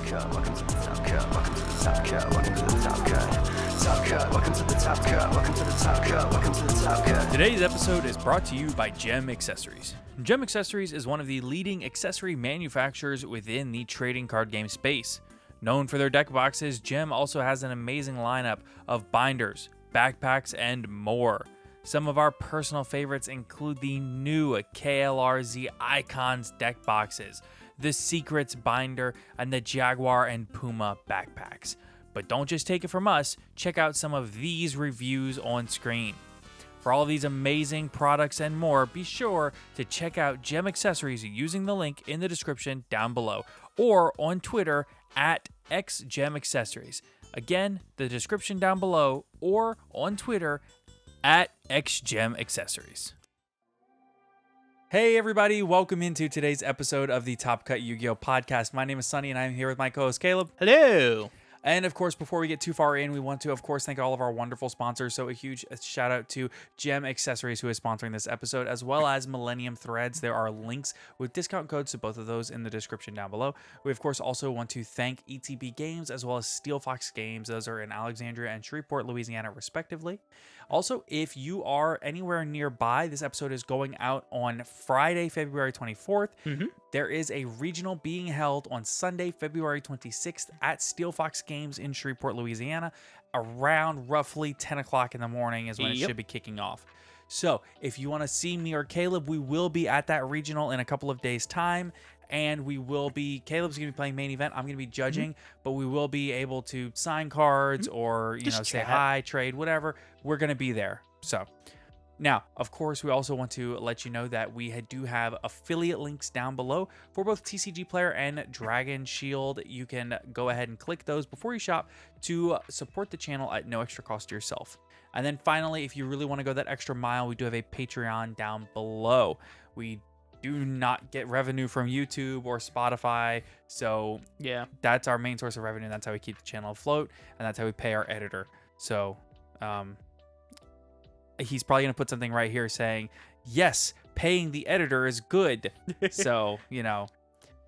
cut. Welcome to the top cut. Welcome to the top cut. Welcome to the top cut. Top cut. Welcome to the top cut. Welcome to the top cut. Welcome to the top cut. Today's episode is brought to you by Gem Accessories. Gem Accessories is one of the leading accessory manufacturers within the trading card game space. Known for their deck boxes, Gem also has an amazing lineup of binders, backpacks, and more. Some of our personal favorites include the new KLRZ Icons deck boxes, the Secrets binder, and the Jaguar and Puma backpacks. But don't just take it from us, check out some of these reviews on screen. For all these amazing products and more, be sure to check out Gem Accessories using the link in the description down below or on Twitter at XGemAccessories. Again, the description down below or on Twitter at XGemAccessories. Hey everybody, welcome into today's episode of the Top Cut Yu-Gi-Oh! Podcast. My name is Sunny and I'm here with my co-host Caleb. Hello. And of course, before we get too far in, we want to, of course, thank all of our wonderful sponsors. So a huge shout out to Gem Accessories, who is sponsoring this episode, as well as Millennium Threads. There are links with discount codes to both of those in the description down below. We, of course, also want to thank ETB Games, as well as Steelfox Games. Those are in Alexandria and Shreveport, Louisiana, respectively. Also, if you are anywhere nearby, this episode is going out on Friday, February 24th. There is a regional being held on Sunday, February 26th at Steelfox Games in Shreveport, Louisiana, around roughly 10 o'clock in the morning is when it should be kicking off. So if you want to see me or Caleb, we will be at that regional in a couple of days' time. And we will be, Caleb's going to be playing main event. I'm going to be judging, but we will be able to sign cards or, you know, say hi, trade, whatever. We're going to be there. So now, of course, we also want to let you know that we do have affiliate links down below for both TCG Player and Dragon Shield. You can go ahead and click those before you shop to support the channel at no extra cost to yourself. And then finally, if you really want to go that extra mile, we do have a Patreon down below. We do not get revenue from YouTube or Spotify, so yeah, that's our main source of revenue. That's how we keep the channel afloat, and that's how we pay our editor. So he's probably gonna put something right here saying, yes, paying the editor is good. So, you know,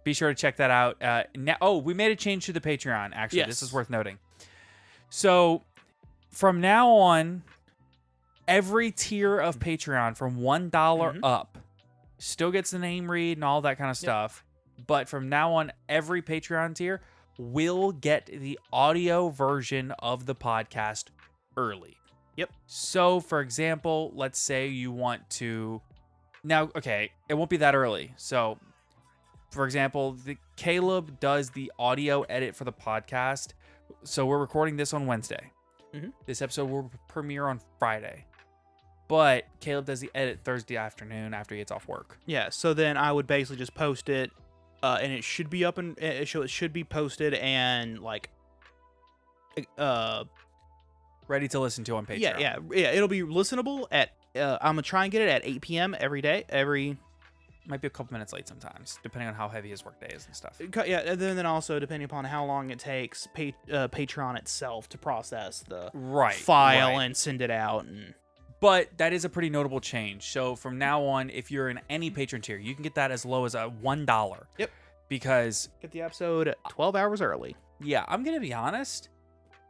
be sure to check that out. We made a change to the Patreon, actually. This is worth noting. So from now on, every tier of Patreon from $1 up still gets the name read and all that kind of stuff. But from now on, every Patreon tier will get the audio version of the podcast early. So, for example, let's say you want to... Now, okay, it won't be that early. So, for example, Caleb does the audio edit for the podcast. So, we're recording this on Wednesday. This episode will premiere on Friday. But Caleb does the edit Thursday afternoon after he gets off work. Yeah, so then I would basically just post it, and it should be up and it should be posted and like, ready to listen to on Patreon. Yeah. It'll be listenable at. I'm gonna try and get it at 8 p.m. every day. Might be a couple minutes late sometimes, depending on how heavy his work day is and stuff. Yeah, and then also depending upon how long it takes Patreon itself to process the file and send it out and. But that is a pretty notable change. So from now on, if you're in any patron tier, you can get that as low as $1. Yep. Because get the episode 12 hours early. Yeah, I'm gonna be honest.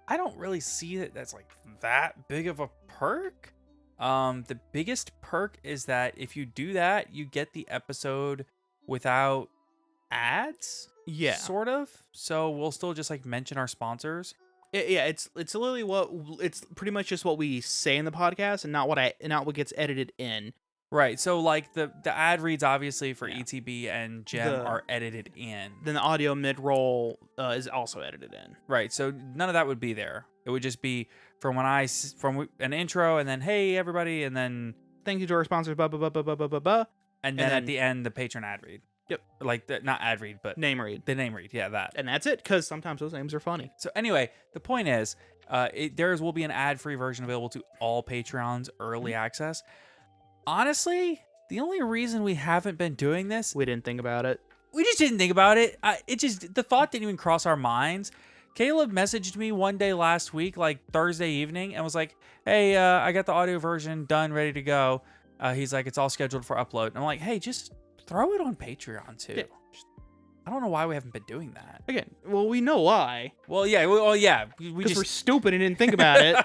I don't really see that that's like that big of a perk. The biggest perk is that if you do that, you get the episode without ads. Yeah. Sort of. So we'll still just like mention our sponsors. Yeah, it's literally it's pretty much just what we say in the podcast and not what gets edited in. Right. So like the ad reads obviously for ETB and Gem are edited in. Then the audio mid-roll is also edited in. Right. So none of that would be there. It would just be from an intro and then hey everybody and then thank you to our sponsors blah blah blah blah blah blah blah. And then at the end the patron ad read. Yep. Like not ad read, but name read. The name read, yeah, that. And that's it, because sometimes those names are funny. So anyway, the point is, there will be an ad-free version available to all Patreons, early access. Honestly, the only reason we haven't been doing this, we didn't think about it. We just didn't think about it. The thought didn't even cross our minds. Caleb messaged me one day last week, like Thursday evening, and was like, "Hey, I got the audio version done, ready to go." He's like, "It's all scheduled for upload." And I'm like, "Hey, just throw it on Patreon too." Yeah. I don't know why we haven't been doing that. Again, well, we know why. Well, yeah. We Because just we're stupid and didn't think about it.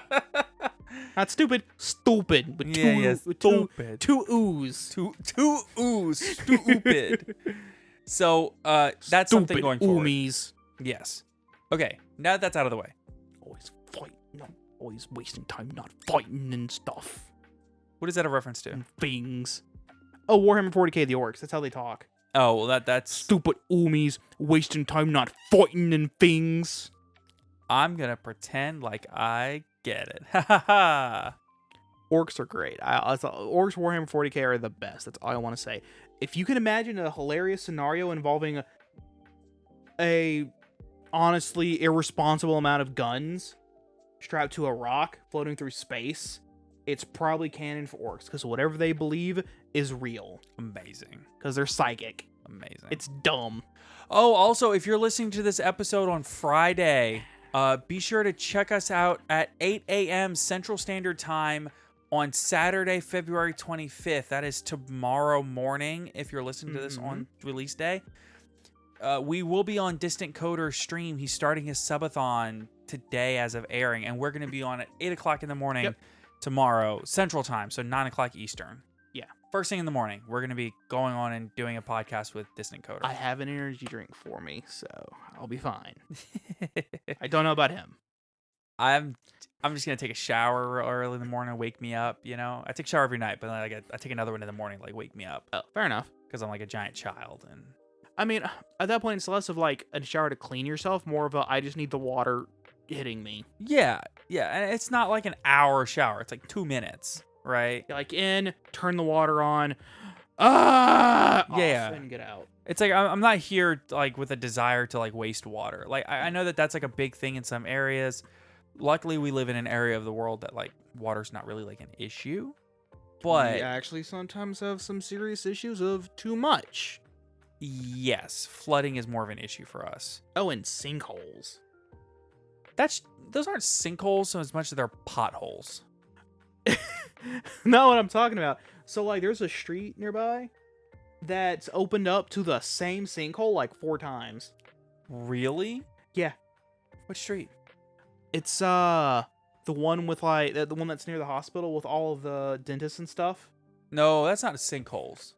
Not stupid, stupid. With stupid. Two oohs. Two oohs. Stupid. So, that's something going forward. Oomies. Yes. Okay. Now that that's out of the way. Always fighting. Not always wasting time not fighting and stuff. What is that a reference to? And things. Oh, Warhammer 40k, the orcs. That's how they talk. Oh, well, that's... Stupid oomies. Wasting time not fighting and things. I'm going to pretend like I get it. Ha ha ha. Orcs are great. Orcs Warhammer 40k are the best. That's all I want to say. If you can imagine a hilarious scenario involving a honestly irresponsible amount of guns strapped to a rock floating through space, it's probably canon for orcs because whatever they believe is real. Amazing. Because they're psychic. Amazing. It's dumb. Oh, also, if you're listening to this episode on Friday, be sure to check us out at 8 a.m. Central Standard Time on Saturday, February 25th. That is tomorrow morning if you're listening to this on release day. We will be on Distant Coder's stream. He's starting his subathon today as of airing, and we're going to be on at 8 o'clock in the morning tomorrow, Central Time, so 9 o'clock Eastern. Yeah. First thing in the morning, we're going to be going on and doing a podcast with Distant Coder. I have an energy drink for me, so I'll be fine. I don't know about him. I'm just going to take a shower real early in the morning, wake me up, you know? I take a shower every night, but then I take another one in the morning, like, wake me up. Oh, fair enough. Because I'm like a giant child. And I mean, at that point, it's less of like a shower to clean yourself, more of a I just need the water hitting me. Yeah, and it's not like an hour shower. It's like 2 minutes, right? Like in, turn the water on, off, and get out. It's like I'm not here like with a desire to like waste water. Like I know that that's like a big thing in some areas. Luckily, we live in an area of the world that like water's not really like an issue. But we actually sometimes have some serious issues of too much. Yes, flooding is more of an issue for us. Oh, and sinkholes. Those aren't sinkholes so as much as they're potholes. Not what I'm talking about. So like there's a street nearby that's opened up to the same sinkhole like 4 times. Really? Yeah. What street? It's the one with like the one that's near the hospital with all of the dentists and stuff. No, that's not sinkholes.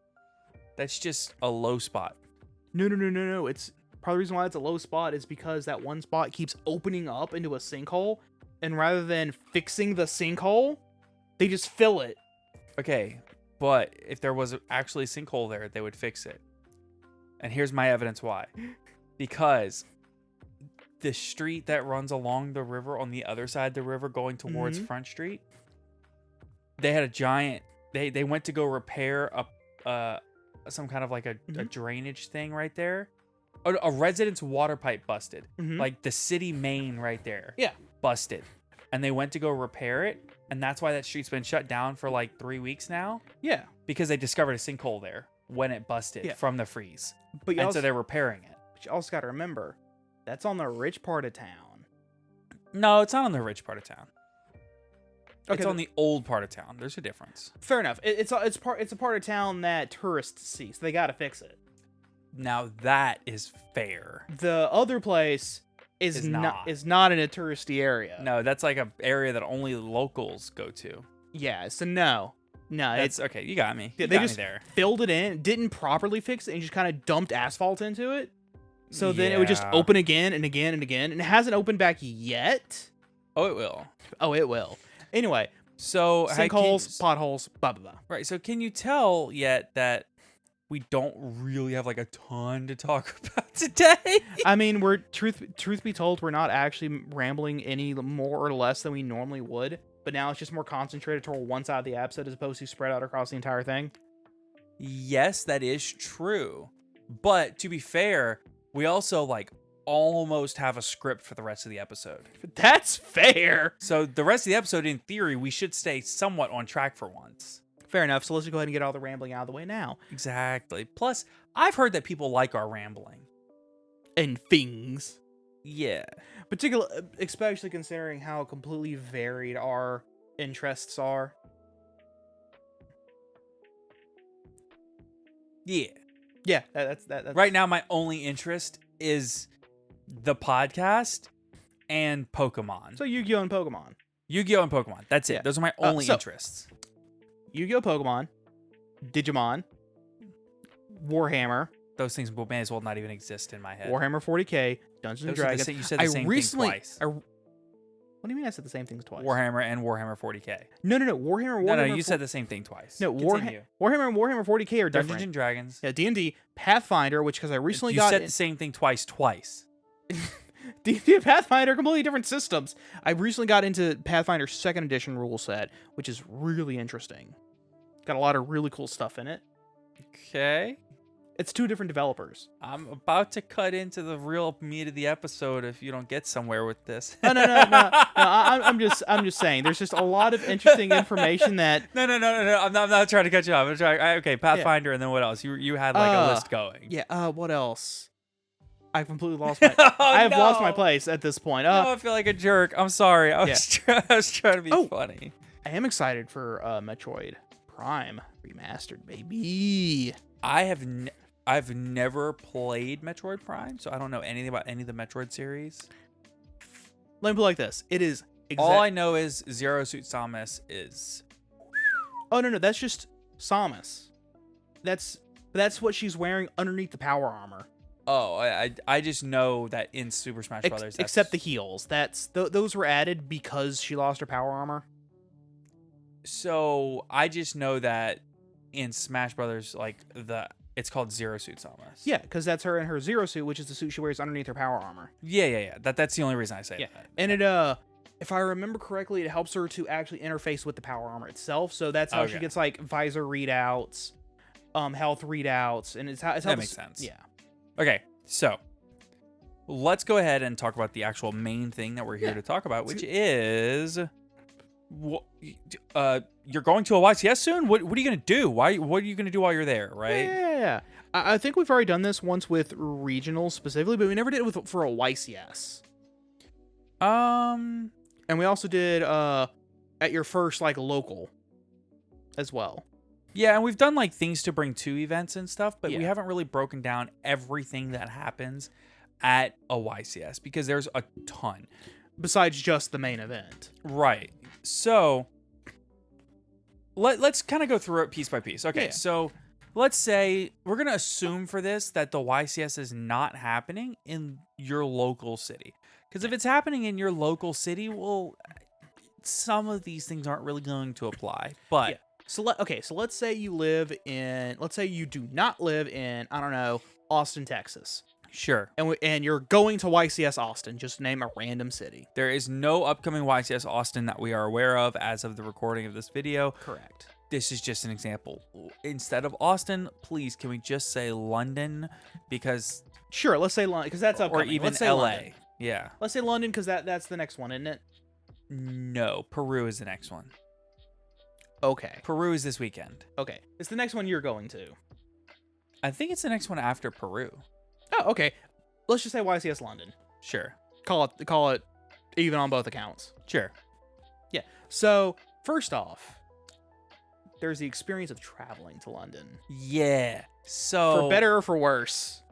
That's just a low spot. No. It's probably the reason why it's a low spot is because that one spot keeps opening up into a sinkhole, and rather than fixing the sinkhole, they just fill it. Okay, but if there was actually a sinkhole there, they would fix it. And here's my evidence why. Because the street that runs along the river on the other side of the river going towards Front Street, they had a giant... They went to go repair some kind of like a drainage thing right there. A resident's water pipe busted. Like the city main right there. Yeah. Busted. And they went to go repair it. And that's why that street's been shut down for like 3 weeks now. Yeah. Because they discovered a sinkhole there when it busted from the freeze. But so they're repairing it. But you also got to remember, that's on the rich part of town. No, it's not on the rich part of town. Okay, it's on the old part of town. There's a difference. Fair enough. It's a part of town that tourists see, so they got to fix it. Now that is fair. The other place is not in a touristy area. No, that's like an area that only locals go to. Yeah, so no, it's okay. You got me. They just filled it in, didn't properly fix it, and just kind of dumped asphalt into it. So then it would just open again and again and again, and it hasn't opened back yet. Oh, it will. Oh, it will. Anyway, so sinkholes, potholes, blah blah blah. Right. So can you tell yet that we don't really have like a ton to talk about today? I mean, we're truth be told, we're not actually rambling any more or less than we normally would. But now it's just more concentrated toward one side of the episode as opposed to spread out across the entire thing. Yes, that is true. But to be fair, we also like almost have a script for the rest of the episode. That's fair. So the rest of the episode, in theory, we should stay somewhat on track for once. Fair enough. So let's just go ahead and get all the rambling out of the way now. Exactly. Plus, I've heard that people like our rambling. And things. Yeah. Especially considering how completely varied our interests are. Yeah. Yeah, that's Right now, my only interest is the podcast and Pokemon. So Yu-Gi-Oh and Pokemon. Yu-Gi-Oh and Pokemon. That's it. Yeah. Those are my only so- interests. Yu-Gi-Oh, Pokemon, Digimon, Warhammer, Those things may as well not even exist in my head. Warhammer 40K, Dungeons and Those are the Dragons. you said the same thing twice. What do you mean I said the same things twice? Warhammer and Warhammer 40K. No. Warhammer. No, Warhammer you said the same thing twice. No, Continue. Warhammer and Warhammer 40K are different. Dungeons and Dragons. Yeah, D&D, Pathfinder, which because I recently You got said the same thing twice. D&D and Pathfinder are completely different systems. I recently got into Pathfinder 2nd Edition rule set, which is really interesting. Got a lot of really cool stuff in it. Okay. It's 2 different developers. I'm about to cut into the real meat of the episode if you don't get somewhere with this. No. I'm just saying. There's just a lot of interesting information that. No. I'm not trying to cut you off. Okay, Pathfinder, and then what else? You had like a list going. Yeah. What else? I've completely lost my. Oh, I have lost no. my place at this point. Oh, I feel like a jerk. I'm sorry. I was trying to be funny. I am excited for Metroid Prime Remastered, baby. I've never played Metroid Prime, so I don't know anything about any of the Metroid series. Let me put it like this: it is. All I know is Zero Suit Samus is. Oh no, that's just Samus. That's what she's wearing underneath the power armor. Oh, I just know that in Super Smash Brothers, except the heels. Those were added because she lost her power armor. So I just know that in Smash Brothers, like it's called Zero Suit Samus. Yeah, because that's her in her Zero Suit, which is the suit she wears underneath her power armor. Yeah. That's the only reason I say that. And it if I remember correctly, it helps her to actually interface with the power armor itself. So that's how she gets like visor readouts, health readouts, and it's how that makes sense. Yeah. Okay, so let's go ahead and talk about the actual main thing that we're here to talk about, which is you're going to a YCS soon? What are you going to do? What are you going to do while you're there, right? Yeah. I think we've already done this once with regionals specifically, but we never did it for a YCS. And we also did at your first like local as well. Yeah, and we've done like things to bring to events and stuff, but we haven't really broken down everything that happens at a YCS because there's a ton. Besides just the main event. Right. So let's kind of go through it piece by piece. Okay, so let's say we're going to assume for this that the YCS is not happening in your local city. Because if it's happening in your local city, well, some of these things aren't really going to apply. But... Yeah. So let's say you do not live in, I don't know, Austin, Texas. Sure. And you're going to YCS Austin, just name a random city. There is no upcoming YCS Austin that we are aware of as of the recording of this video. Correct. This is just an example. Instead of Austin, please, can we just say London? Because... Sure, let's say London, because that's upcoming. Or even let's say LA. London. Yeah. Let's say London, because that's the next one, isn't it? No, Peru is the next one. Okay. Peru is this weekend. Okay. It's the next one you're going to. I think it's the next one after Peru. Oh, okay. Let's just say YCS London. Sure. Call it even on both accounts. Sure. Yeah. So, first off, there's the experience of traveling to London. Yeah. So for better or for worse.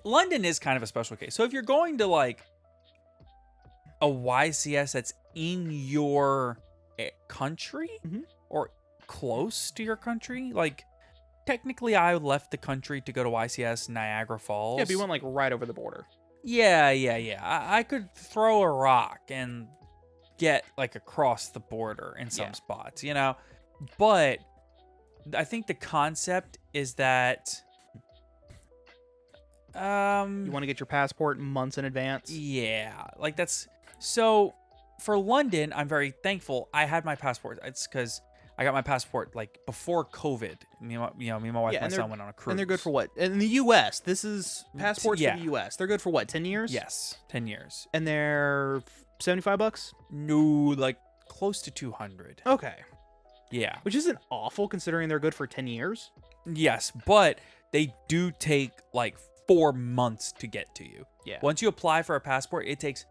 London is kind of a special case. So if you're going to like a YCS that's in your country or close to your country, like technically I left the country to go to YCS Niagara Falls. Yeah, but you went like right over the border. Yeah. I could throw a rock and get like across the border in some spots, you know? But I think the concept is that you want to get your passport months in advance. Yeah, like that's so. For London, I'm very thankful I had my passport. It's because I got my passport like before COVID. Me and my wife and my son went on a cruise. And they're good for what? In the U.S., this is passports for the U.S. They're good for what? 10 years? Yes, 10 years. And they're $75? No, like close to 200. Okay. Yeah. Which isn't awful considering they're good for 10 years. Yes, but they do take like 4 months to get to you. Yeah. Once you apply for a passport, it takes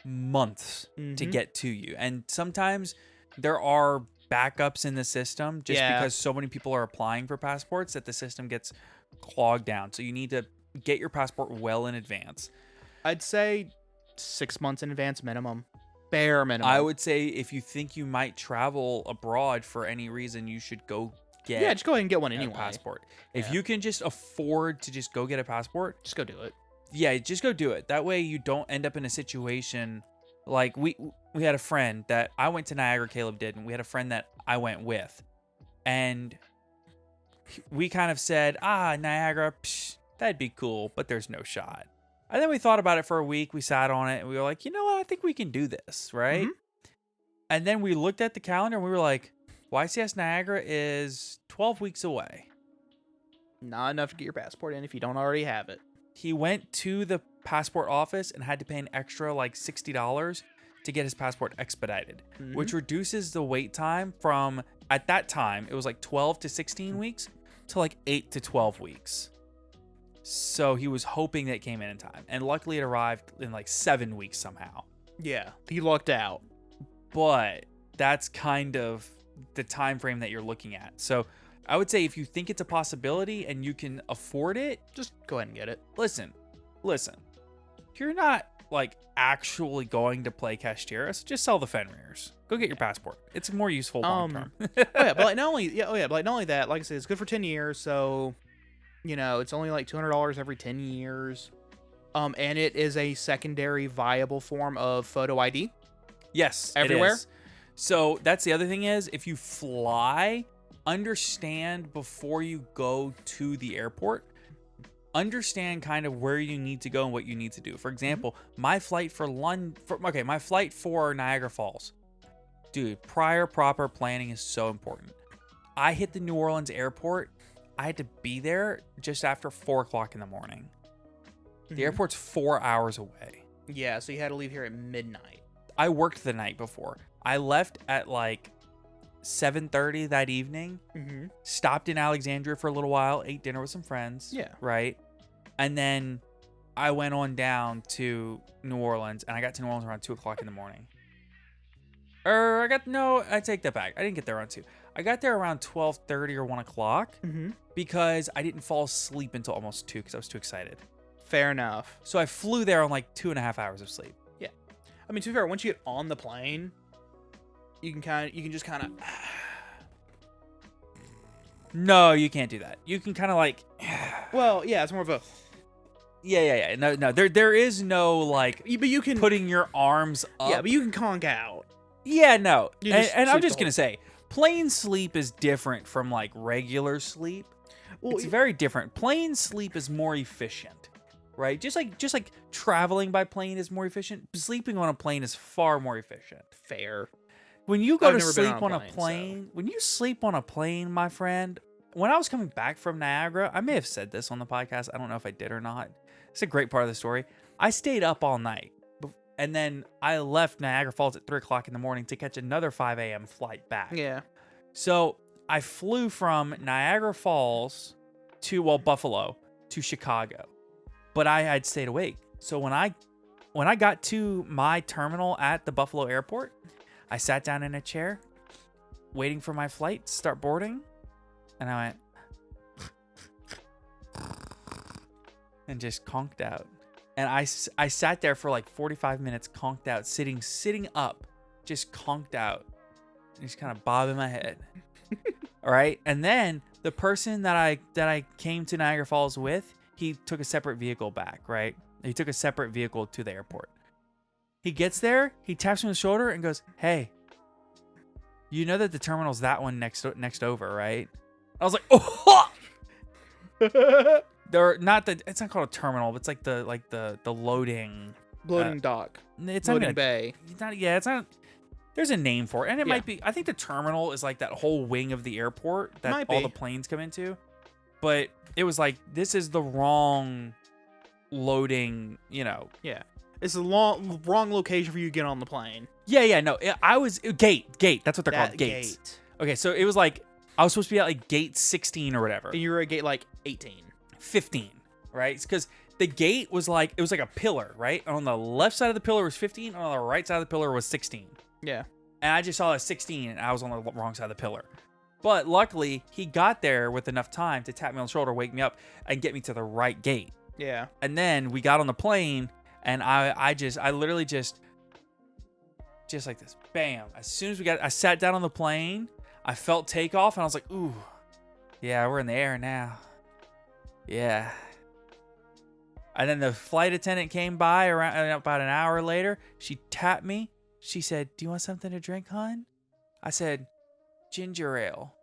months to get to you. And sometimes there are backups in the system just because so many people are applying for passports that the system gets clogged down. So you need to get your passport well in advance. I'd say 6 months in advance minimum. Bare minimum. I would say if you think you might travel abroad for any reason, you should go get just go ahead and get one a anyway. passport. If Yeah. you can just afford to just go get a passport, Just go do it. yeah, just go do it. That way you don't end up in a situation like we had a friend that I went to Niagara, Caleb didn't. We had a friend that I went with. And we kind of said, Niagara, psh, that'd be cool, but there's no shot. And then we thought about it for a week. We sat on it and we were like, you know what? I think we can do this, right? Mhm. And then we looked at the calendar and we were like, YCS Niagara is 12 weeks away. Not enough to get your passport in if you don't already have it. He went to the passport office and had to pay an extra like $60 to get his passport expedited, which reduces the wait time from, at that time, it was like 12 to 16 weeks to like 8 to 12 weeks. So he was hoping that it came in time. And luckily it arrived in like 7 weeks somehow. Yeah, he lucked out. But that's kind of the time frame that you're looking at. So I would say if you think it's a possibility and you can afford it, Just go ahead and get it. listen. You're not like actually going to play Cashtira, so just sell the Fenrir's. Go get your passport. It's more useful long term. But like not only that, like I said, it's good for 10 years, so it's only like $200 every 10 years. And it is a secondary viable form of photo ID. Yes, Everywhere? It is. So that's the other thing is if you fly, understand before you go to the airport, understand kind of where you need to go and what you need to do. For example, my flight for my flight for Niagara Falls. Dude, prior proper planning is so important. I hit the New Orleans airport. I had to be there just after 4 o'clock in the morning. The airport's 4 hours away. Yeah, so you had to leave here at midnight. I worked the night before. I left at like 7:30 that evening. Stopped in Alexandria for a little while, ate dinner with some friends. Yeah. Right. And then I went on down to New Orleans, and I got to New Orleans around 2 o'clock in the morning. I take that back. I didn't get there around 2. I got there around 12:30 or 1 o'clock because I didn't fall asleep until almost 2 because I was too excited. Fair enough. So I flew there on like 2.5 hours of sleep. Yeah. I mean, to be fair, once you get on the plane, you can just kind of. No, you can't do that. You can kind of like. Well, yeah, it's more of a. Yeah. No. There is no like. But you can putting your arms up. Yeah, but you can conk out. Yeah, no. You And, just and I'm sleep just the gonna say, plane sleep is different from like regular sleep. Well, It's very different. Plane sleep is more efficient, right? Just like traveling by plane is more efficient. Sleeping on a plane is far more efficient. fair. When you go I've to never been sleep on on a a plane, plane, when you sleep on a plane, my friend, when I was coming back from Niagara, I may have said this on the podcast. I don't know if I did or not. It's a great part of the story. I stayed up all night. And then I left Niagara Falls at 3 o'clock in the morning to catch another 5 a.m. flight back. Yeah. So I flew from Niagara Falls to Buffalo to Chicago, but I had stayed awake. So when I got to my terminal at the Buffalo airport, I sat down in a chair, waiting for my flight to start boarding, and I went and just conked out. And I sat there for like 45 minutes, conked out, sitting up, just conked out, just kind of bobbing my head. All right, and then the person that I came to Niagara Falls with, he took a separate vehicle back. Right, he took a separate vehicle to the airport. He gets there, he taps me on the shoulder and goes, "Hey, you know that the terminal's that one next over, right?" I was like, "Oh." It's not called a terminal, but it's like the loading Dock. It's Loading not bay. It's not. There's a name for it, and it Yeah. might be. I think the terminal is like that whole wing of the airport that Might all be. the planes come into. But it was like, this is the wrong loading. Yeah. It's the wrong location for you to get on the plane. Yeah. No, I was gate. That's what they're called. That Gates. gate. Okay, so it was like I was supposed to be at like gate 16 or whatever. And you were at gate like 18. 15, right? Because the gate was like, it was like a pillar, right? And on the left side of the pillar was 15, and on the right side of the pillar was 16. Yeah. And I just saw a 16, and I was on the wrong side of the pillar. But luckily, he got there with enough time to tap me on the shoulder, wake me up, and get me to the right gate. Yeah. And then we got on the plane, and I literally just like this, bam. As soon as I sat down on the plane, I felt takeoff, and I was like, ooh, yeah, we're in the air now. Yeah. And then the flight attendant came by around about an hour later. She tapped me. She said, "Do you want something to drink, hon?" I said, "Ginger ale."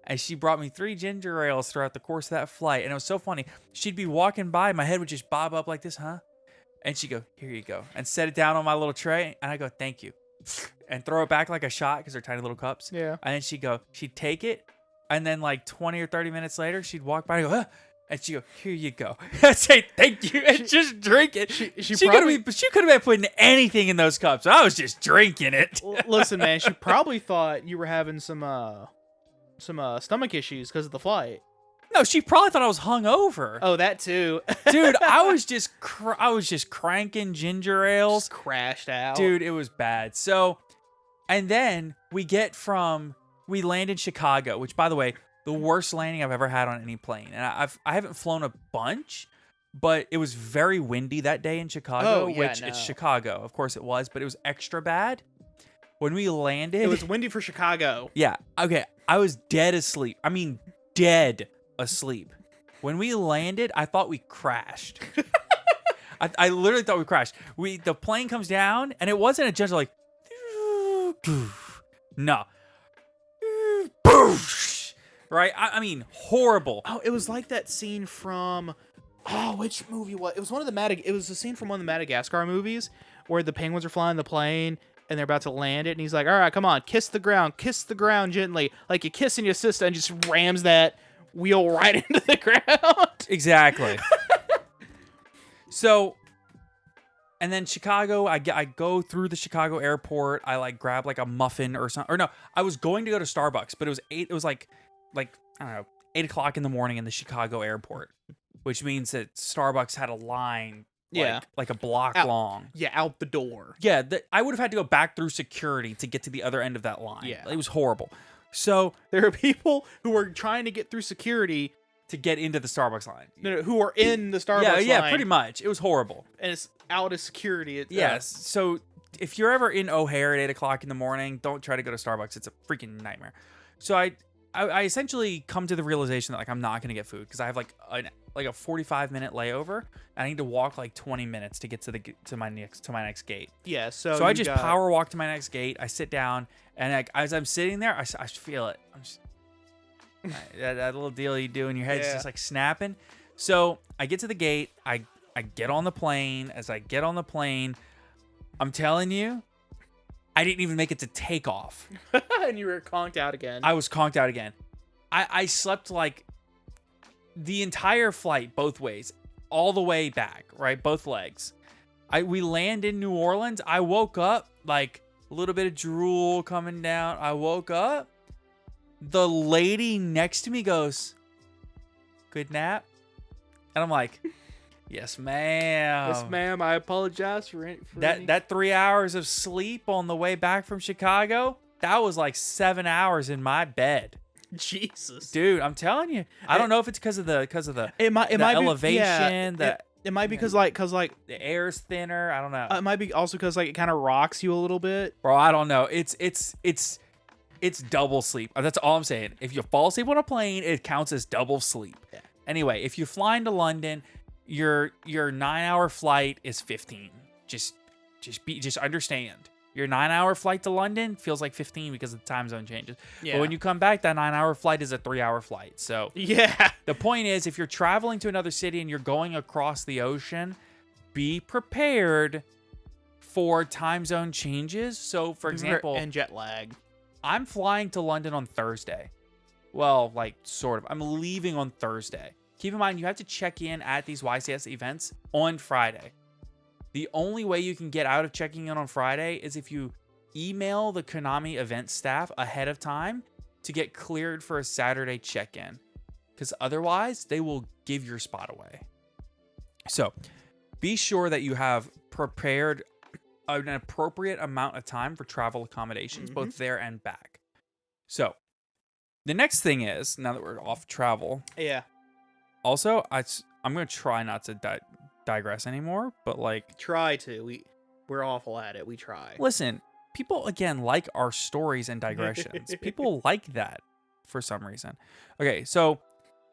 And she brought me 3 ginger ales throughout the course of that flight. And it was so funny. She'd be walking by. My head would just bob up like this, huh? And she'd go, "Here you go." And set it down on my little tray. And I go, "Thank you." And throw it back like a shot because they're tiny little cups. Yeah. And then she'd take it. And then like 20 or 30 minutes later, she'd walk by and go, "Huh?" And she'd go, "Here you go." I'd say, "Thank you." And just drink it. She could have been putting anything in those cups. I was just drinking it. Listen, man, she probably thought you were having some stomach issues because of the flight. No, she probably thought I was hungover. Oh, that too. Dude, I was just cranking ginger ales. Just crashed out. Dude, it was bad. So, and then we land in Chicago, which, by the way, the worst landing I've ever had on any plane. And I haven't flown a bunch, but it was very windy that day in Chicago, it's Chicago. Of course it was, but it was extra bad. When we landed... It was windy for Chicago. Yeah. Okay. I was dead asleep. I mean, dead asleep. When we landed, I thought we crashed. I literally thought we crashed. The plane comes down, and it wasn't a gentle like... No. Right? I mean, horrible. Oh, it was like that scene from... Oh, which movie was it? Was one of the It was the scene from one of the Madagascar movies where the penguins are flying the plane and they're about to land it, and he's like, "All right, come on, kiss the ground gently, like you're kissing your sister," and just rams that wheel right into the ground. Exactly. So, and then Chicago, I go through the Chicago airport. I like grab like a muffin or something. Or no, I was going to go to Starbucks, but it was 8. It was like I don't know, 8 o'clock in the morning in the Chicago airport, which means that Starbucks had a line. Like a block long. Yeah, out the door. Yeah, I would have had to go back through security to get to the other end of that line. Yeah. It was horrible. So there are people who are trying to get through security to get into the Starbucks line. No, who are in the Starbucks line. Yeah, pretty much. It was horrible. And it's out of security. Yes. So if you're ever in O'Hare at 8 o'clock in the morning, don't try to go to Starbucks. It's a freaking nightmare. So I essentially come to the realization that like I'm not gonna get food because I have like a 45-minute layover. I need to walk like 20 minutes to get to my next gate. Yeah. So I just power walk to my next gate. I sit down, and like as I'm sitting there, I feel it. I'm just that little deal you do in your head is just like snapping. So I get to the gate. I get on the plane. As I get on the plane, I'm telling you, I didn't even make it to takeoff. And you were conked out again. I was conked out again. I slept like the entire flight both ways, all the way back, right? Both legs. We land in New Orleans. I woke up like a little bit of drool coming down. I woke up. The lady next to me goes, "Good nap?" And I'm like, "Yes, ma'am. Yes, ma'am. I apologize for that 3 hours of sleep on the way back from Chicago. That was like 7 hours in my bed." Jesus, dude, I'm telling you. I don't know if it's because of the it might elevation. It might be because like the air's thinner. I don't know. It might be also because like it kind of rocks you a little bit. Bro, I don't know. It's double sleep. That's all I'm saying. If you fall asleep on a plane, it counts as double sleep. Yeah. Anyway, if you fly into London, your 9-hour flight is 15. Just understand. Your 9-hour flight to London feels like 15 because the time zone changes. Yeah. But when you come back, that 9-hour flight is a 3-hour flight. So yeah. The point is, if you're traveling to another city and you're going across the ocean, be prepared for time zone changes. So, for example, and jet lag. I'm flying to London on Thursday. Well, like sort of. I'm leaving on Thursday. Keep in mind, you have to check in at these YCS events on Friday. The only way you can get out of checking in on Friday is if you email the Konami event staff ahead of time to get cleared for a Saturday check-in. Because otherwise, they will give your spot away. So, be sure that you have prepared an appropriate amount of time for travel accommodations, both there and back. So, The next thing is, now that we're off travel, Yeah. also, I'm going to try not to digress anymore, but like, Try to. We're awful at it. We try. listen, people, again, like our stories and digressions. People like that for some reason. Okay, so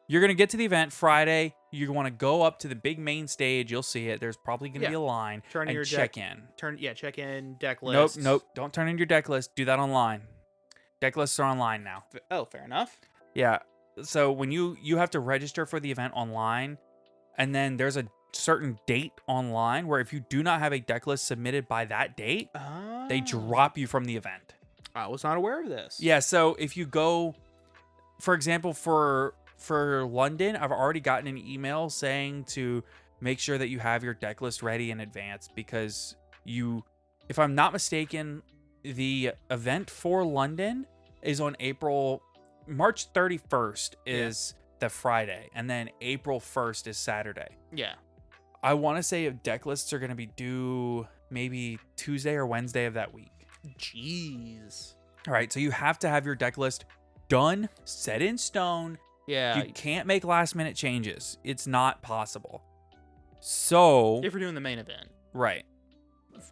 you're going to get to the event Friday. You want to go up to the big main stage. You'll see it. There's probably going to be a line. Turn and your check deck- in. Check in, deck lists. Nope. Don't turn in your deck list. Do that online. Deck lists are online now. Oh, fair enough. Yeah. So when you have to register for the event online, and then there's a certain date online where if you do not have a deck list submitted by that date, they drop you from the event. I was not aware of this. Yeah. So if you go, for example, for London, I've already gotten an email saying to make sure that you have your deck list ready in advance because if I'm not mistaken, the event for London is on March 31st is the Friday, and then April 1st is Saturday. Yeah. I want to say deck lists are going to be due maybe Tuesday or Wednesday of that week. Jeez. All right, so you have to have your deck list done, set in stone. Yeah. You can't make last minute changes. It's not possible. So, if we're doing the main event. right.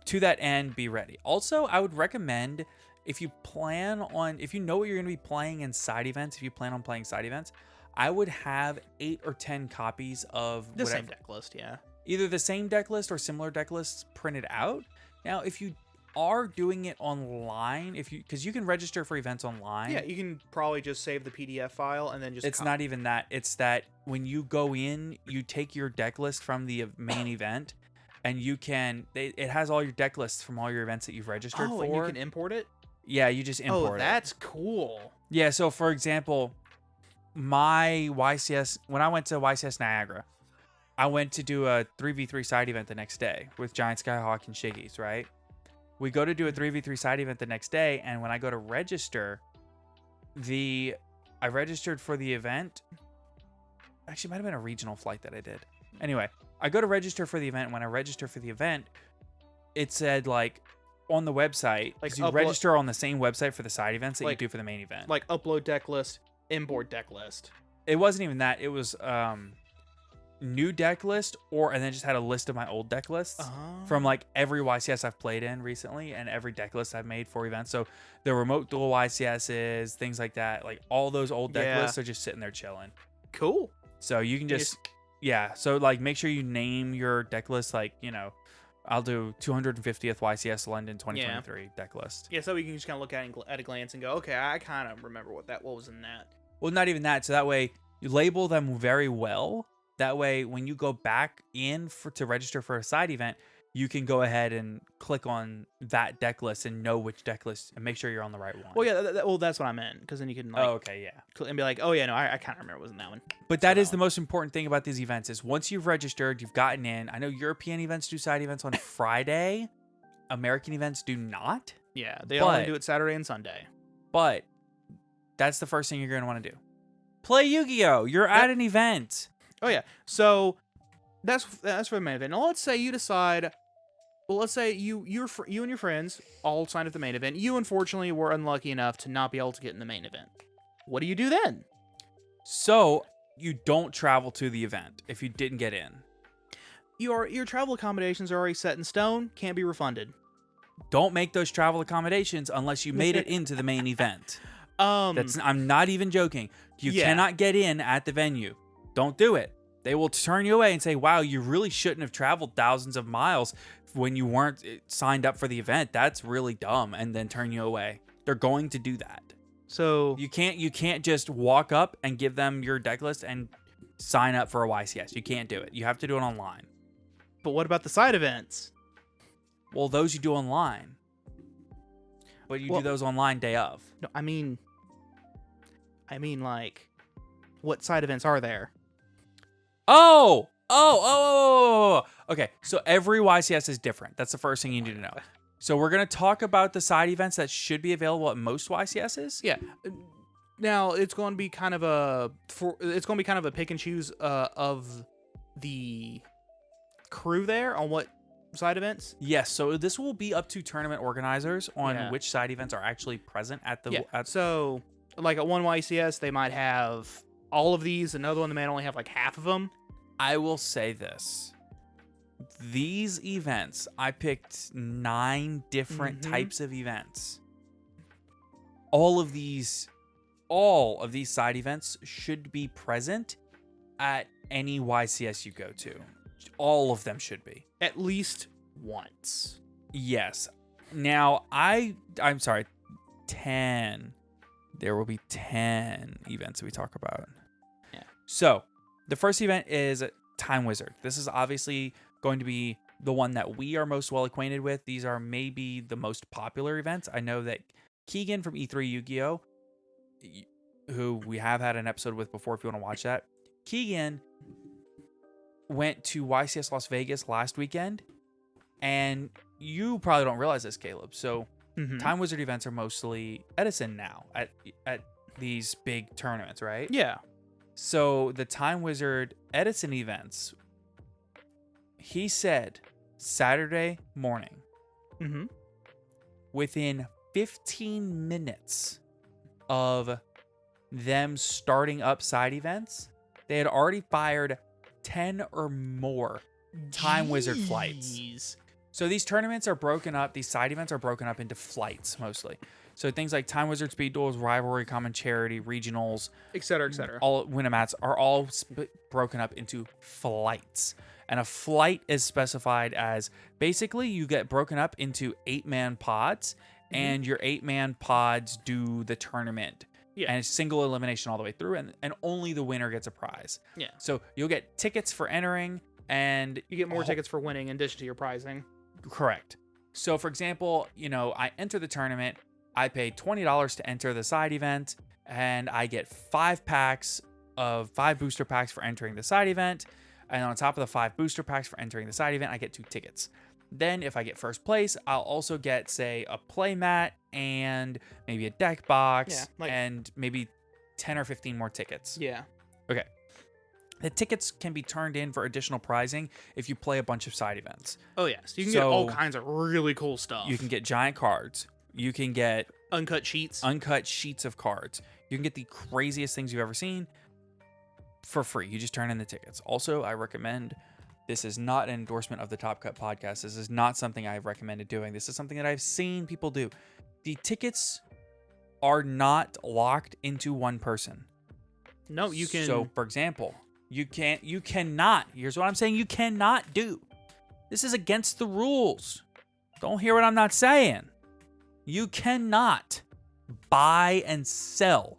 To that end, be ready. Also, I would recommend if you know what you're going to be playing in side events, if you plan on playing side events, I would have 8 or 10 copies of The same deck list, yeah. either the same deck list or similar deck lists printed out. Now, if you are doing it online, because you can register for events online. Yeah, you can probably just save the PDF file and then just. It's not even that. It's that when you go in, you take your deck list from the main event, and it has all your deck lists from all your events that you've registered for. And you can import it. Yeah, you just import it. Oh, that's cool. Yeah. So, for example, my YCS, when I went to YCS Niagara, I went to do a 3v3 side event the next day with Giant Skyhawk and Shiggies, right? We go to do a 3v3 side event the next day, and when I go to register, I registered for the event. Actually, it might have been a regional flight that I did. Anyway, I go to register for the event. When I register for the event, it said, like, on the website, Like you register on the same website for the side events that you do for the main event. Like upload deck list, import deck list. It wasn't even that. It was new deck list, and then just had a list of my old deck lists from like every YCS I've played in recently and every deck list I've made for events. So the remote dual YCSs, things like that, like all those old deck lists are just sitting there chilling. Cool. So you can so like make sure you name your deck list, like, I'll do 250th YCS London 2023 deck list. Yeah, so you can just kind of look at it at a glance and go, okay, I kind of remember what was in that. Well, not even that. So that way you label them very well. That way, when you go back in to register for a side event, you can go ahead and click on that deck list and know which deck list and make sure you're on the right one. Well, yeah, that's what I meant, because then you can and be like, oh yeah, no, I kind of remember it was in that one. But that is the most important thing about these events is once you've registered, you've gotten in. I know European events do side events on Friday. American events do not. Yeah, they only do it Saturday and Sunday. But that's the first thing you're going to want to do. Play Yu-Gi-Oh! You're at an event. Oh yeah, so that's for the main event. Now let's say you decide. Well, let's say you and your friends all signed up the main event. You unfortunately were unlucky enough to not be able to get in the main event. What do you do then? So you don't travel to the event if you didn't get in. Your travel accommodations are already set in stone. Can't be refunded. Don't make those travel accommodations unless you made it into the main event. I'm not even joking. You cannot get in at the venue. Don't do it. They will turn you away and say, wow, you really shouldn't have traveled thousands of miles when you weren't signed up for the event. That's really dumb. And then turn you away. They're going to do that. So you can't just walk up and give them your deck list and sign up for a YCS. You can't do it. You have to do it online. But what about the side events? Well, those you do online. But you do those online day of. No, I mean like, what side events are there? Oh. Okay, so every YCS is different. That's the first thing you need to know. So we're going to talk about the side events that should be available at most YCSs. Yeah. Now, it's going to be kind of a pick and choose of the crew there on what side events. Yes, so this will be up to tournament organizers on which side events are actually present at the So like at one YCS, they might have all of these. Another one, they might only have like half of them. I will say this. These events, I picked 9 different types of events. All of these side events should be present at any YCS you go to. All of them should be. At least once. Yes. Now, I'm sorry, 10. There will be 10 events that we talk about. Yeah. So, the first event is Time Wizard. This is obviously going to be the one that we are most well acquainted with. These are maybe the most popular events. I know that Keegan from E3 Yu-Gi-Oh!, who we have had an episode with before if you want to watch that, Keegan went to YCS Las Vegas last weekend, and you probably don't realize this, Caleb. So Time Wizard events are mostly Edison now at these big tournaments, right? Yeah. So the Time Wizard Edison events, he said Saturday morning, within 15 minutes of them starting up side events, they had already fired 10 or more Time Wizard flights. So these tournaments are broken up. These side events are broken up into flights mostly. So things like Time Wizard Speed Duels, Rivalry, Common Charity, Regionals, etc., etc. all Winamats are all broken up into flights. And a flight is specified as basically you get broken up into 8-man pods, and your 8-man pods do the tournament. Yeah. And it's single elimination all the way through, and only the winner gets a prize. Yeah. So you'll get tickets for entering, and You get more tickets for winning in addition to your prizing. correct. So for example, I enter the tournament, I pay $20 to enter the side event, and I get 5 booster packs for entering the side event. And on top of the 5 booster packs for entering the side event, I get 2 tickets. Then if I get first place, I'll also get, say, a play mat and maybe a deck box and maybe 10 or 15 more tickets. Yeah. Okay. The tickets can be turned in for additional prizing if you play a bunch of side events. Oh, yes. You can get all kinds of really cool stuff. You can get giant cards. You can get uncut sheets of cards. You can get the craziest things you've ever seen for free. You just turn in the tickets. Also, I recommend, this is not an endorsement of the Top Cut podcast. This is not something I've recommended doing. This is something that I've seen people do. The tickets are not locked into one person. No, you can. So, for example, you cannot, here's what I'm saying you cannot do. This is against the rules. Don't hear what I'm not saying. You cannot buy and sell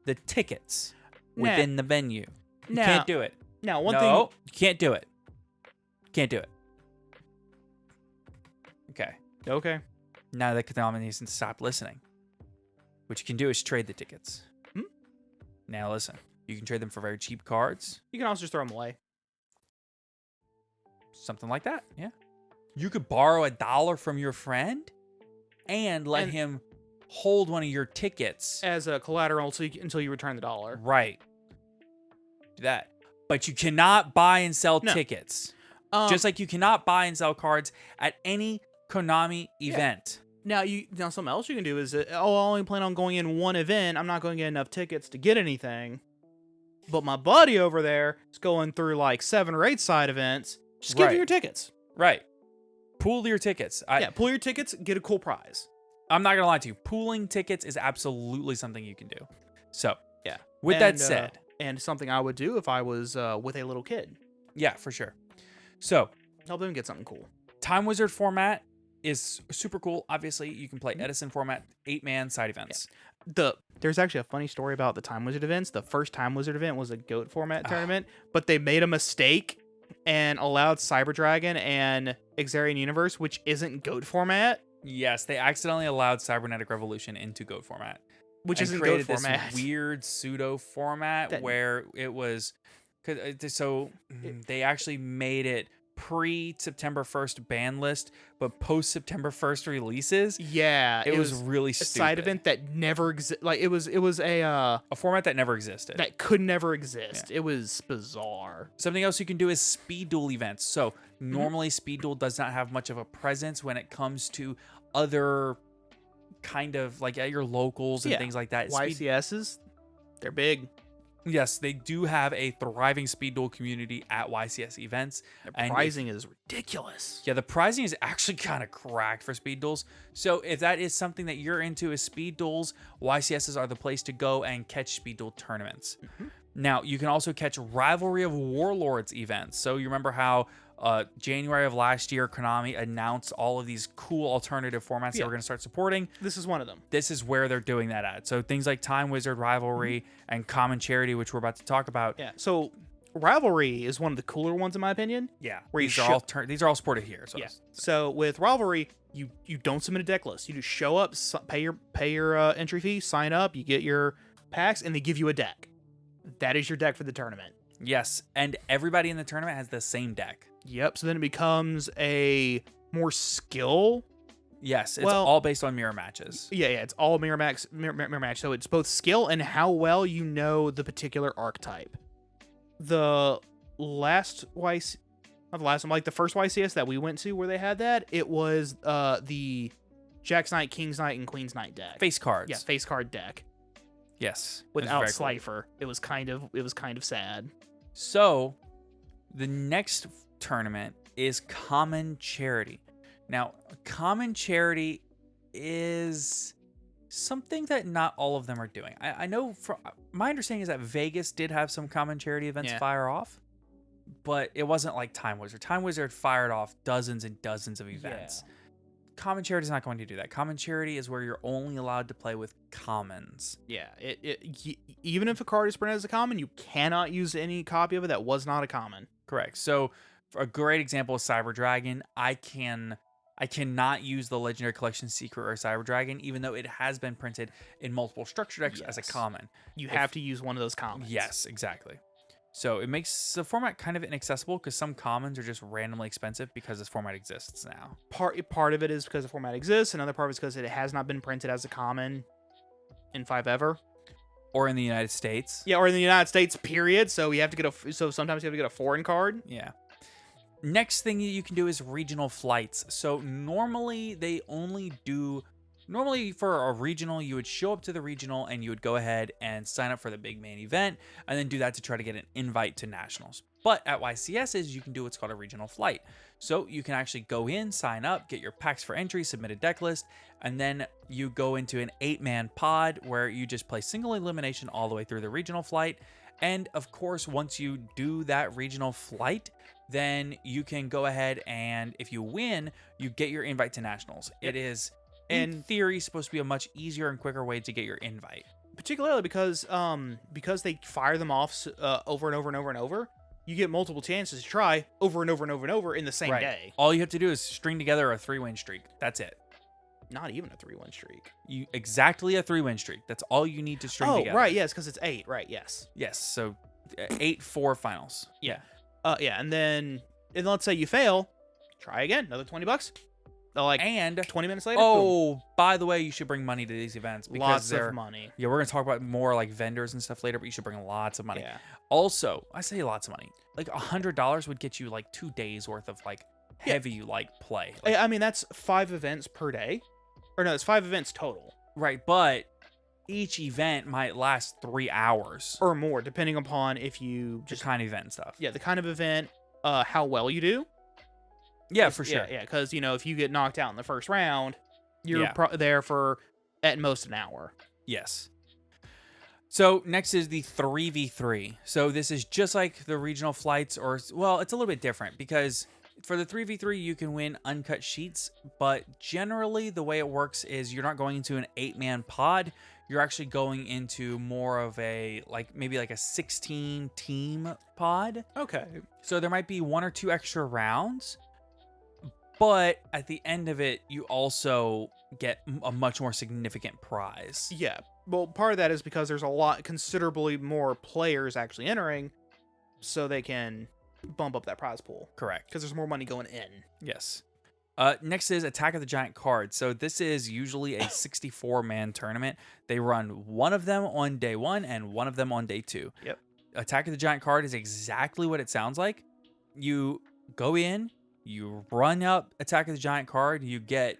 the tickets within the venue. You can't do it. Now, you can't do it. Can't do it. Okay. Okay. Now the Konami needs to stop listening. What you can do is trade the tickets. Now listen. You can trade them for very cheap cards. You can also just throw them away. Something like that. Yeah. You could borrow $1 from your friend and let him hold one of your tickets as a collateral until you return the $1. Right. Do that. But you cannot buy and sell tickets. Just like you cannot buy and sell cards at any Konami event. Now something else you can do is, I only plan on going in one event. I'm not going to get enough tickets to get anything. But my buddy over there is going through like 7 or 8 side events. Just give me your tickets. Right. Pool your tickets. Pool your tickets, get a cool prize. I'm not going to lie to you. Pooling tickets is absolutely something you can do. So, yeah. With that said. And something I would do if I was with a little kid. Yeah, for sure. So, help them get something cool. Time Wizard format is super cool. Obviously, you can play Edison format, 8-man side events. Yeah. There's actually a funny story about the Time Wizard events. The first Time Wizard event was a GOAT format tournament, but they made a mistake and allowed Cyber Dragon and Xarian Universe, which isn't GOAT format. Yes, they accidentally allowed Cybernetic Revolution into GOAT format. Which isn't GOAT this format. Weird pseudo format where it was... they actually made it pre-September 1st ban list, but post-September 1st releases. Yeah. It was really stupid. A side event that never existed. Like, it was a format that never existed. That could never exist. Yeah. It was bizarre. Something else you can do is speed duel events. So normally speed duel does not have much of a presence when it comes to other kind of like at your locals and things like that. YCSs, they're big. Yes, they do have a thriving speed duel community at YCS events. Their pricing is ridiculous. Yeah, the pricing is actually kind of cracked for speed duels. So if that is something that you're into is speed duels, YCSs are the place to go and catch speed duel tournaments. Now, you can also catch Rivalry of Warlords events. So you remember how January of last year, Konami announced all of these cool alternative formats that we're going to start supporting. This is one of them. This is where they're doing that at. So things like Time Wizard Rivalry and Common Charity, which we're about to talk about. Yeah. So Rivalry is one of the cooler ones in my opinion. Yeah. Where these are all supported here. So So with Rivalry, you don't submit a deck list. You just show up, pay your entry fee, sign up, you get your packs, and they give you a deck. That is your deck for the tournament. Yes, and everybody in the tournament has the same deck. Yep. So then it becomes a more skill. Yes, it's all based on mirror matches. Yeah, it's all mirror match. So it's both skill and how well you know the particular archetype. The last YC, not the last one, like the first YCS that we went to where they had that, it was the Jack's Knight, King's Knight, and Queen's Knight deck. Face cards. Yeah, face card deck. Yes. Without Slifer. Cool. It was kind of sad. So the next tournament is Common Charity. Now, Common Charity is something that not all of them are doing. I know from my understanding is that Vegas did have some Common Charity events fire off, but it wasn't like Time Wizard. Time Wizard fired off dozens and dozens of events. Yeah. Common Charity is not going to do that. Common Charity is where you're only allowed to play with commons. Yeah, even if a card is printed as a common, you cannot use any copy of it that was not a common. Correct. So a great example is Cyber Dragon. I cannot use the Legendary Collection Secret or Cyber Dragon, even though it has been printed in multiple structure decks as a common. You have to use one of those commons. Yes, exactly. So it makes the format kind of inaccessible because some commons are just randomly expensive because this format exists now. Part of it is because the format exists. Another part is because it has not been printed as a common in 5 ever. Or in the United States. Yeah, or in the United States, period. So you have to get so sometimes you have to get a foreign card. Yeah. Next thing you can do is regional flights. So normally for a regional, you would show up to the regional and you would go ahead and sign up for the big main event and then do that to try to get an invite to nationals. But at YCSs, you can do what's called a regional flight. So you can actually go in, sign up, get your packs for entry, submit a deck list, and then you go into an 8-man pod where you just play single elimination all the way through the regional flight. And of course, once you do that regional flight, then you can go ahead and if you win, you get your invite to nationals. Yep. It is, in theory, supposed to be a much easier and quicker way to get your invite. Particularly because they fire them off over and over and over and over, you get multiple chances to try over and over and over and over in the same day. All you have to do is string together a 3-win streak. That's it. Not even a 3-win streak. Exactly a 3-win streak. That's all you need to string together. Oh, right, yes, because it's 8. Right, yes. Yes, so 8-4 finals. Yeah. And then let's say you fail, try again, another $20. And 20 minutes later. Oh, boom. By the way, you should bring money to these events because lots of money. Yeah, we're gonna talk about more like vendors and stuff later, but you should bring lots of money. Yeah. Also, I say lots of money. Like $100 would get you like 2 days worth of like heavy play. Like, I mean, that's 5 events per day, or no, it's 5 events total. Right, but each event might last 3 hours or more, depending upon if you just kind of event and stuff. Yeah, the kind of event, how well you do. Yeah, for sure. Yeah, because if you get knocked out in the first round, you're there for at most an hour. Yes. So next is the 3v3. So this is just like the regional flights, it's a little bit different because for the 3v3 you can win uncut sheets, but generally the way it works is you're not going into an 8-man pod. You're actually going into more of a maybe a 16 team pod. Okay. So there might be 1 or 2 extra rounds. But at the end of it, you also get a much more significant prize. Yeah. Well, part of that is because there's considerably more players actually entering, so they can bump up that prize pool. Correct. Because there's more money going in. Yes. Next is Attack of the Giant Card. So this is usually a 64-man tournament. They run one of them on day 1 and one of them on day 2. Yep. Attack of the Giant Card is exactly what it sounds like. You go in. You run up Attack of the Giant card, you get,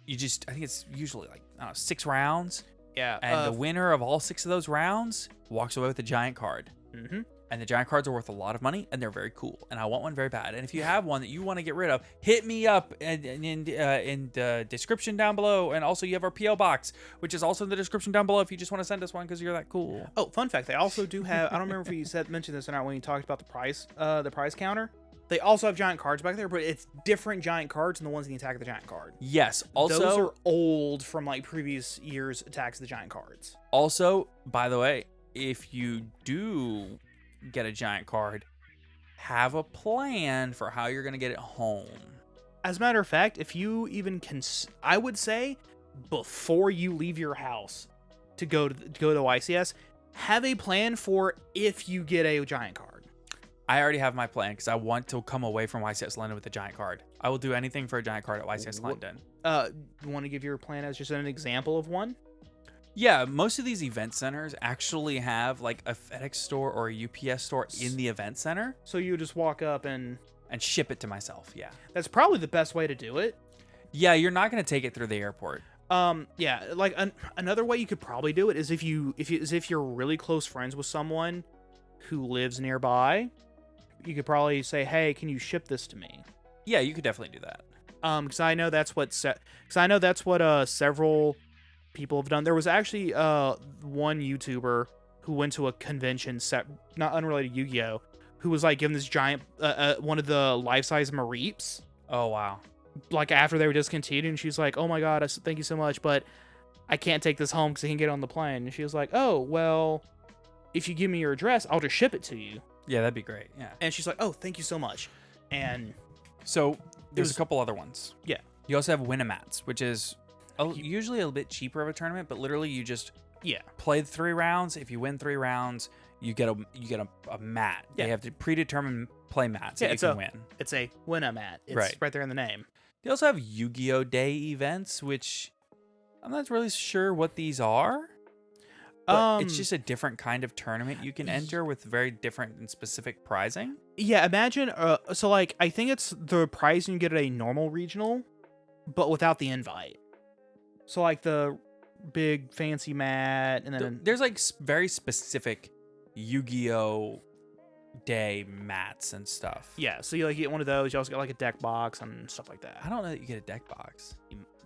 I think it's usually like, I don't know, 6 rounds. Yeah. And the winner of all 6 of those rounds walks away with a giant card. Mm-hmm. And the giant cards are worth a lot of money, and they're very cool. And I want one very bad. And if you have one that you want to get rid of, hit me up in the description down below. And also, you have our PO box, which is also in the description down below if you just want to send us one because you're that cool. Oh, fun fact: they also do have. I don't remember if you mentioned this or not when you talked about the price counter. They also have giant cards back there, but it's different giant cards than the ones in the Attack of the Giant card. Yes. Also, those are old from like previous years' Attacks of the Giant cards. Also, by the way, if you do get a giant card, have a plan for how you're going to get it home. As a matter of fact, if you even I would say before you leave your house to go to YCS, have a plan for if you get a giant card. I already have my plan because I want to come away from YCS London with a giant card. I will do anything for a giant card at YCS London. You want to give your plan as just an example of one? Yeah, most of these event centers actually have like a FedEx store or a UPS store in the event center. So you just walk up and ship it to myself. Yeah. That's probably the best way to do it. Yeah, you're not going to take it through the airport. Yeah, like another way you could probably do it is if you're really close friends with someone who lives nearby, you could probably say, "Hey, can you ship this to me?" Yeah, you could definitely do that. Because I know that's what several people have done. There was actually one YouTuber who went to a convention not unrelated to Yu-Gi-Oh, who was like given this giant one of the life-size Mareeps. Oh wow. Like after they were discontinued, and she's like, "Oh my god, thank you so much, but I can't take this home because I can't get on the plane." And she was like, "Oh well, if you give me your address, I'll just ship it to you." Yeah, that'd be great. Yeah. And she's like, "Oh, thank you so much." And so there's a couple other ones. Yeah. You also have Winamats, which is usually a little bit cheaper of a tournament, but literally you just play 3 rounds. If you win 3 rounds, you get a mat. Yeah. They have to predetermined play mats that you can win. It's a Winamat. It's right there in the name. They also have Yu-Gi-Oh! Day events, which I'm not really sure what these are. But it's just a different kind of tournament you can enter with very different and specific prizing. Yeah, imagine. So like, I think it's the pricing you get at a normal regional, but without the invite. So like the big fancy mat, and then there's like very specific Yu-Gi-Oh! Day mats and stuff. Yeah, so you like get one of those. You also get like a deck box and stuff like that. I don't know that you get a deck box.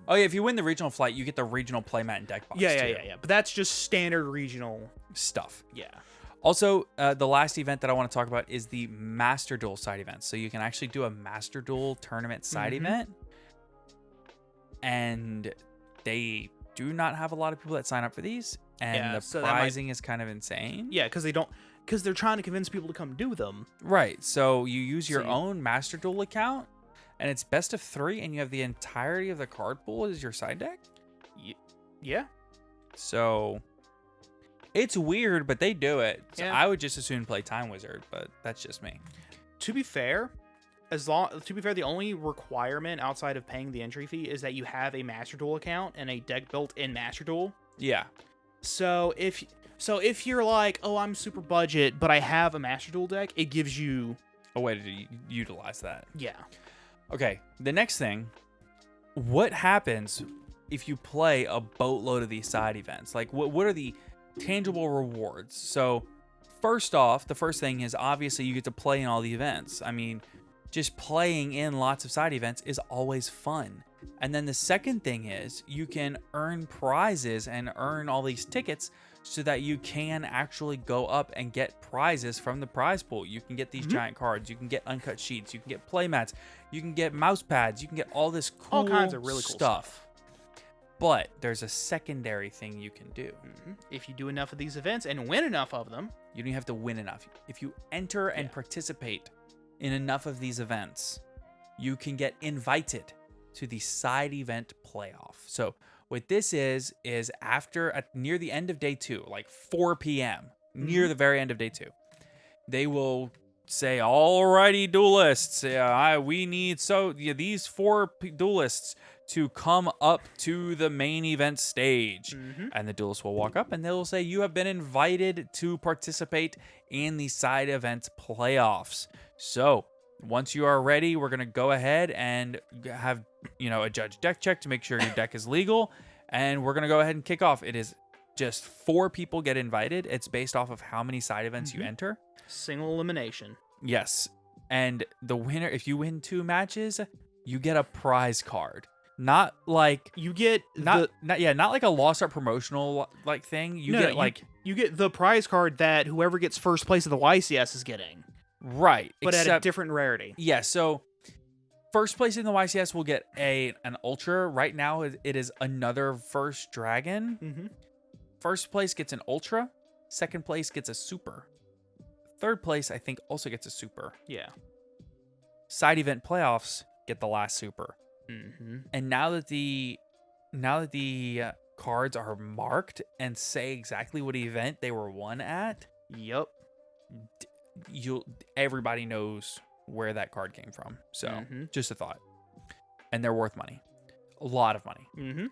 Oh yeah, if you win the regional flight, you get the regional playmat and deck box. Yeah. But that's just standard regional stuff. Yeah. Also, the last event that I want to talk about is the Master Duel side event. So you can actually do a Master Duel tournament side event, and they do not have a lot of people that sign up for these, and the pricing is kind of insane. Yeah, because they're trying to convince people to come do them. Right. So you use your own Master Duel account. And it's best of 3, and you have the entirety of the card pool as your side deck? Yeah. So, it's weird, but they do it. So Yeah. I would just as soon play Time Wizard, but that's just me. To be fair, the only requirement outside of paying the entry fee is that you have a Master Duel account and a deck built in Master Duel. Yeah. So if you're like, "Oh, I'm super budget, but I have a Master Duel deck," it gives you a way to utilize that. Yeah. Okay, the next thing, what happens if you play a boatload of these side events? Like, what are the tangible rewards? So, first off, the first thing is obviously you get to play in all the events. I mean, just playing in lots of side events is always fun. And then the second thing is you can earn prizes and earn all these tickets so that you can actually go up and get prizes from the prize pool. You can get these giant cards, you can get uncut sheets, you can get playmats, you can get mouse pads, you can get all this cool all kinds of really cool stuff. But there's a secondary thing you can do. If you do enough of these events and win enough of them. You don't have to win enough. If you enter and participate in enough of these events, you can get invited to the side event playoff. So what this is after near the end of day 2, like 4 p.m., near the very end of day 2, they will say, "Alrighty, duelists, we need these 4 duelists to come up to the main event stage." And the duelists will walk up and they'll say, "You have been invited to participate in the side event playoffs." So once you are ready, we're going to go ahead and have, a judge deck check to make sure your deck is legal. And we're going to go ahead and kick off. It is just 4 people get invited. It's based off of how many side events you enter. Single elimination. Yes. And the winner, if you win 2 matches, you get a prize card. Not like you get not like a Lost Art promotional like thing. You get the prize card that whoever gets first place at the YCS is getting. Right. But at a different rarity. Yeah, so first place in the YCS will get an Ultra. Right now it is another First Dragon. Mm-hmm. First place gets an Ultra. Second place gets a Super. Third place, I think, also gets a Super. Yeah. Side event playoffs get the last Super. Mm-hmm. And now that the cards are marked and say exactly what event they were won at, yep, everybody knows where that card came from. So just a thought. And they're worth money, a lot of money. Mm-hmm.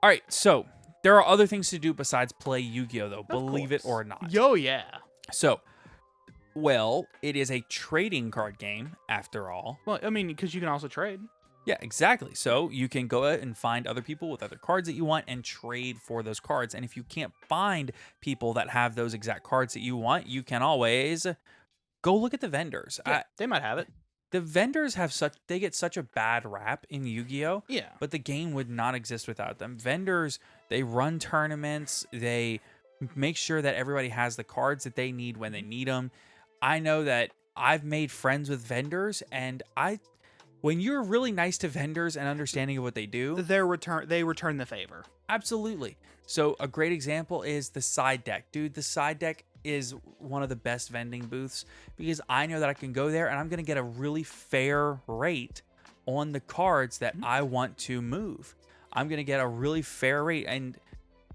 All right, so there are other things to do besides play Yu-Gi-Oh, though. Believe it or not. Yo, yeah. So, well, it is a trading card game after all. Well, I mean, because you can also trade. Yeah, exactly. So you can go out and find other people with other cards that you want and trade for those cards. And if you can't find people that have those exact cards that you want, you can always go look at the vendors. Yeah, they might have it. The vendors they get such a bad rap in Yu-Gi-Oh! Yeah. But the game would not exist without them. Vendors, they run tournaments. They make sure that everybody has the cards that they need when they need them. I know that I've made friends with vendors, and when you're really nice to vendors and understanding of what they do, they return the favor. Absolutely. So a great example is the side deck. Dude, the side deck is one of the best vending booths because I know that I can go there and I'm going to get a really fair rate on the cards that I want to move. I'm going to get a really fair rate, and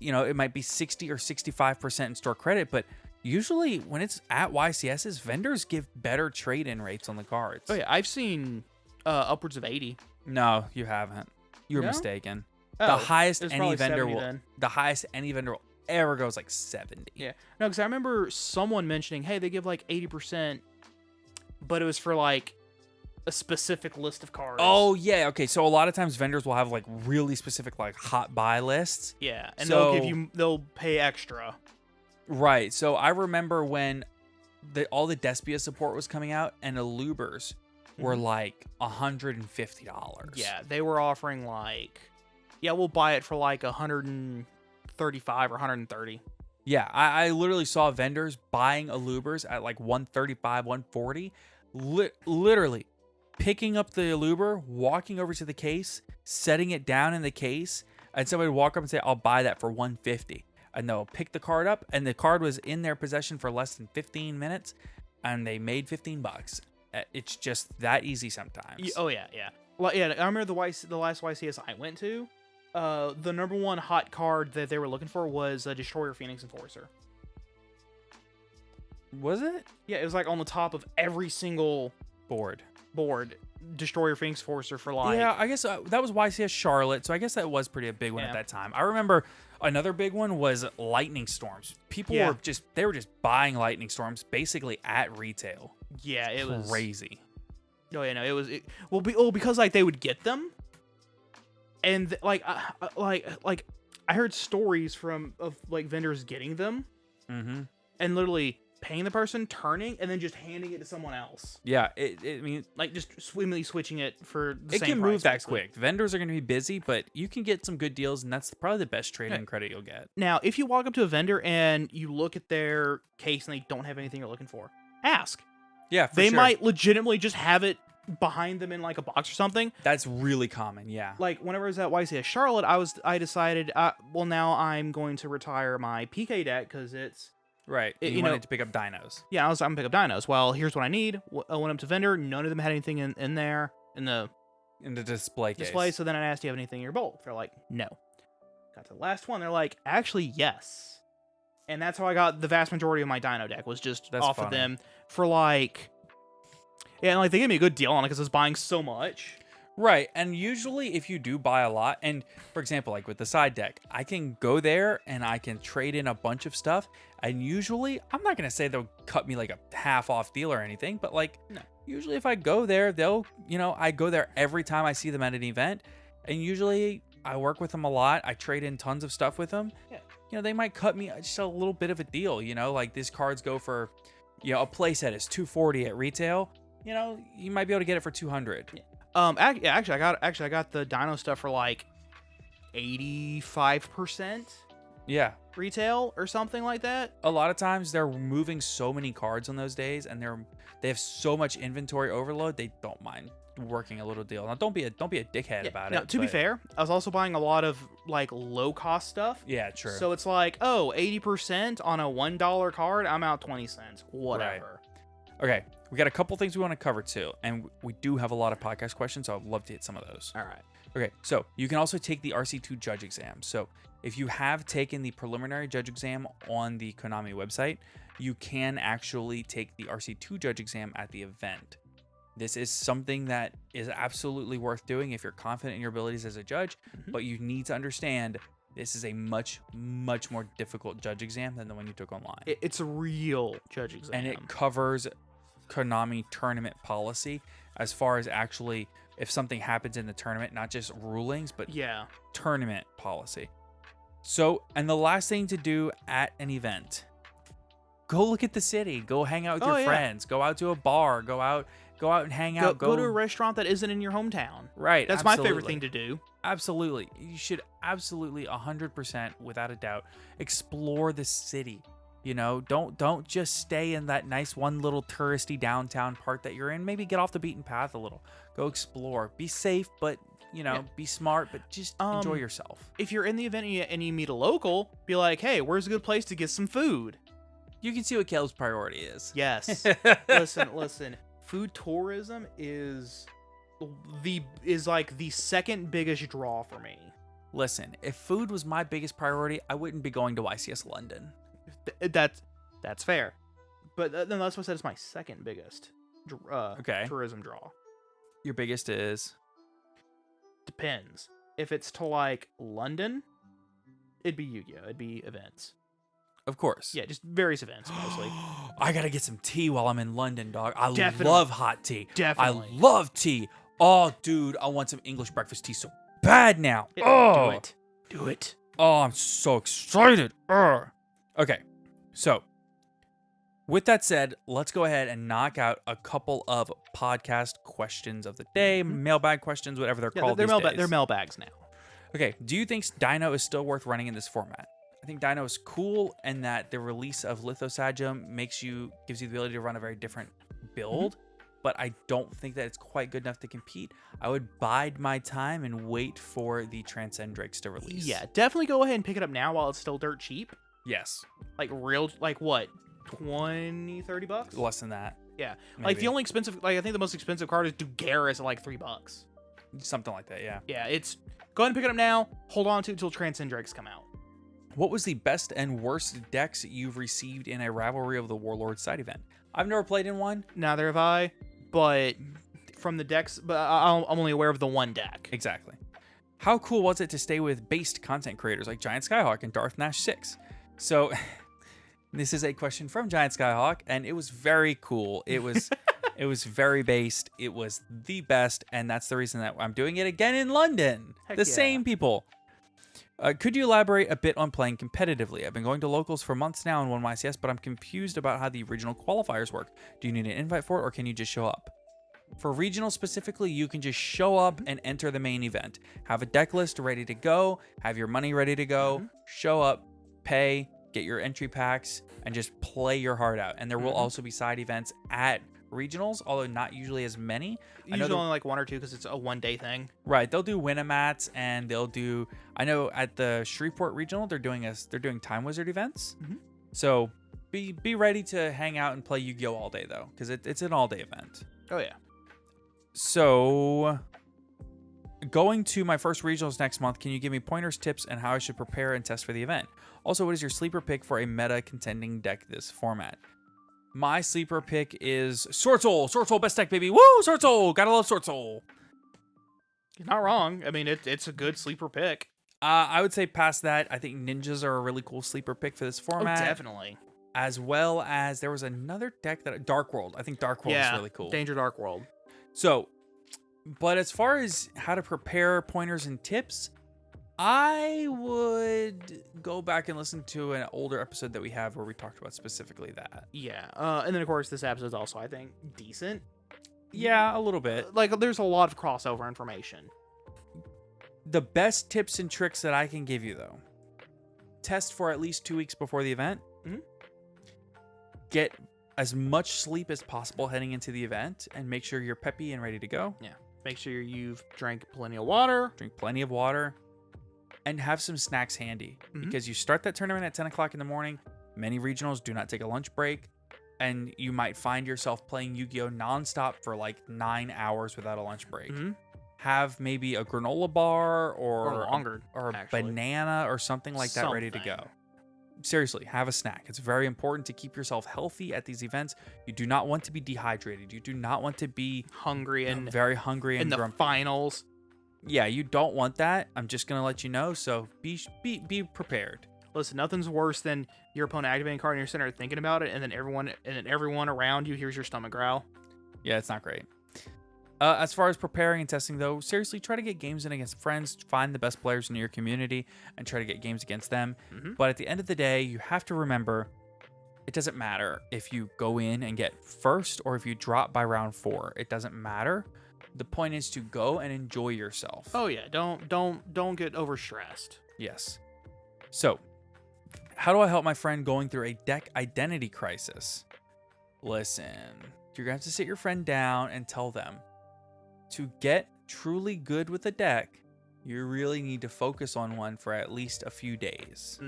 it might be 60 or 65% in store credit, but usually when it's at YCSs, vendors give better trade-in rates on the cards. Oh yeah, I've seen upwards of 80. No, you haven't. You're No? mistaken. Oh, the highest it's any probably vendor 70 will then. the highest any vendor will ever go is like 70. Yeah. No, because I remember someone mentioning, hey, they give like 80%, but it was for like a specific list of cards. Oh yeah, okay. So a lot of times vendors will have like really specific like hot buy lists. Yeah, and So- they'll pay extra. Right. So I remember when all the Despia support was coming out and the Lubers were like $150. Yeah, they were offering like, we'll buy it for like 135 or 130. Yeah, I literally saw vendors buying a Lubers at like 135, 140. Literally picking up the Luber, walking over to the case, setting it down in the case, and somebody would walk up and say, I'll buy that for 150. And they'll pick the card up, and the card was in their possession for less than 15 minutes, and they made $15. It's just that easy sometimes. Oh yeah. Well, yeah, I remember the last YCS I went to. The number one hot card that they were looking for was a Destroyer Phoenix Enforcer. Was it? Yeah, it was like on the top of every single Board. Destroyer Phoenix Enforcer for like. Yeah, I guess that was YCS Charlotte, so I guess that was pretty a big one Yeah. at that time. I remember another big one was lightning storms. People Yeah. were just buying lightning storms basically at retail. Yeah, it was Crazy. Oh yeah, no, it was. Because like they would get them, and like I heard stories of like vendors getting them, and literally paying the person, turning, and then just handing it to someone else. Yeah, I mean, Like just swimmingly switching it for the it same can price, move that basically. quick. Vendors are going to be busy, but you can get some good deals, and that's probably the best trade-in credit you'll get. Now, if you walk up to a vendor and you look at their case and they don't have anything you're looking for, ask. Yeah, for They sure. might legitimately just have it behind them in like a box or something. That's really common. Yeah. Like whenever I was at YCS Charlotte, I decided, well, now I'm going to retire my PK deck because it's. Right. You wanted to pick up dinos. Yeah, I'm gonna pick up dinos. Well, here's what I need. I went up to vendor. None of them had anything in there in the In the display case. display. So then I asked, "Do you have anything in your bulk?" They're like, "No." Got to the last one. They're like, "Actually, yes." And that's how I got the vast majority of my dino deck was just That's off funny. of them for like, yeah, and like they gave me a good deal on it because I was buying so much. Right, and usually if you do buy a lot, and for example, like with the side deck, I can go there and I can trade in a bunch of stuff, and usually, I'm not going to say they'll cut me like a half off deal or anything, but like, No. usually if I go there, I go there every time I see them at an event, and usually I work with them a lot. I trade in tons of stuff with them. Yeah. They might cut me just a little bit of a deal, like these cards go for, a playset is $240 at retail. You might be able to get it for $200. Yeah. Actually, I got the Dino stuff for like 85% Yeah. retail or something like that. A lot of times they're moving so many cards on those days, and they have so much inventory overload, they don't mind working a little deal. Now don't be a dickhead about it. To be fair, I was also buying a lot of like low cost stuff. Yeah, true. So it's like, 80% on a $1 card, I'm out 20 cents. Whatever. Okay, we got a couple things we want to cover too, and we do have a lot of podcast questions, so I'd love to hit some of those. All right. Okay, so you can also take the RC2 judge exam. So if you have taken the preliminary judge exam on the Konami website, you can actually take the RC2 judge exam at the event. This is something that is absolutely worth doing if you're confident in your abilities as a judge, but you need to understand this is a much, much more difficult judge exam than the one you took online. It's a real judge exam. And it covers Konami tournament policy as far as actually if something happens in the tournament, not just rulings, but tournament policy. So, and the last thing to do at an event, go look at the city, go hang out with your friends, go out to a bar, go out and hang out. Go to a restaurant that isn't in your hometown. Right. That's my favorite thing to do. Absolutely. You should absolutely 100% without a doubt explore the city. Don't just stay in that nice one little touristy downtown part that you're in. Maybe get off the beaten path a little. Go explore. Be safe, but be smart, but just enjoy yourself. If you're in the event and you meet a local, be like, hey, where's a good place to get some food? You can see what Caleb's priority is. Yes. Listen. Food tourism is like the second biggest draw for me. Listen, if food was my biggest priority, I wouldn't be going to YCS London. That's fair, but then that's what I said it's my second biggest tourism draw. Your biggest is? Depends. If it's to like London, it'd be Yu-Gi-Oh. It'd be events. Of course. Yeah, just various events mostly. I gotta get some tea while I'm in London, dog. I Definitely. love hot tea. Definitely. I love tea. Oh, dude, I want some English breakfast tea so bad now. Oh, do it. Oh, I'm so excited. Okay, so with that said, let's go ahead and knock out a couple of podcast questions of the day, mailbag questions, whatever they're called. They're mailbags now. Okay, do you think Dino is still worth running in this format? I think Dino is cool, and that the release of Lithosagem gives you the ability to run a very different build, but I don't think that it's quite good enough to compete. I would bide my time and wait for the Transcendrix to release. Yeah, definitely go ahead and pick it up now while it's still dirt cheap. Yes. Like what? $20-$30? Less than that. Yeah. Maybe. Like the only expensive, I think the most expensive card is Dugaris at like $3. Something like that, yeah. Yeah, it's go ahead and pick it up now. Hold on to it until Transcendrix come out. What was the best and worst decks you've received in a Rivalry of the Warlords side event? I've never played in one. Neither have I, but from the decks, but I'm only aware of the one deck. Exactly. How cool was it to stay with based content creators like Giant Skyhawk and Darth Nash 6? So, this is a question from Giant Skyhawk, and it was very cool. It was very based. It was the best, and that's the reason that I'm doing it again in London. Heck the yeah. same people. Could you elaborate a bit on playing competitively? I've been going to locals for months now in one YCS, but I'm confused about how the regional qualifiers work. Do you need an invite for it, or can you just show up? For regional specifically, you can just show up and enter the main event. Have a deck list ready to go, have your money ready to go, show up, pay, get your entry packs, and just play your heart out. And there will also be side events at regionals, although not usually as many. Usually only like one or two because it's a one-day thing. Right. They'll do Winamats, and they'll do. I know at the Shreveport regional, they're doing Time Wizard events. So be ready to hang out and play Yu-Gi-Oh all day though, because it's an all-day event. Oh yeah. So going to my first regionals next month, can you give me pointers, tips, and how I should prepare and test for the event? Also, what is your sleeper pick for a meta contending deck this format? My sleeper pick is Sword Soul. Sword Soul, best deck, baby. Woo! Sword Soul. Gotta love Sword Soul. You're not wrong. I mean, it's a good sleeper pick. I would say past that, I think ninjas are a really cool sleeper pick for this format. Oh, definitely. as well as there was another deck that Dark World. I think Dark World is really cool. Danger Dark World. So, but as far as how to prepare pointers and tips, I would go back and listen to an older episode that we have where we talked about specifically that. Yeah. And then, of course, this episode is also, I think, decent. Yeah, a little bit. Like, there's a lot of crossover information. The best tips and tricks that I can give you, though, test for at least 2 weeks before the event. Mhm. Get as much sleep as possible heading into the event and make sure you're peppy and ready to go. Yeah. Make sure you've drank plenty of water. Drink plenty of water and have some snacks handy because you start that tournament at 10 o'clock in the morning. Many regionals do not take a lunch break, and you might find yourself playing Yu-Gi-Oh! Nonstop for like 9 hours without a lunch break. Have maybe a granola bar or longer, or a actually. banana or something like that ready to go. Seriously, have a snack. It's very important to keep yourself healthy at these events. You do not want to be dehydrated. You do not want to be Hungry and very hungry and in the grumpy. finals. Yeah, you don't want that. I'm just gonna let you know. So be prepared. Listen, nothing's worse than your opponent activating a card in your center, thinking about it, and then everyone around you hears your stomach growl. Yeah, it's not great. As far as preparing and testing, though, seriously, try to get games in against friends. Find the best players in your community and try to get games against them. But at the end of the day, you have to remember, it doesn't matter if you go in and get first or if you drop by round 4. It doesn't matter. The point is to go and enjoy yourself. Oh yeah, don't get overstressed. Yes. So, how do I help my friend going through a deck identity crisis? Listen, you're going to have to sit your friend down and tell them, to get truly good with a deck, you really need to focus on one for at least a few days.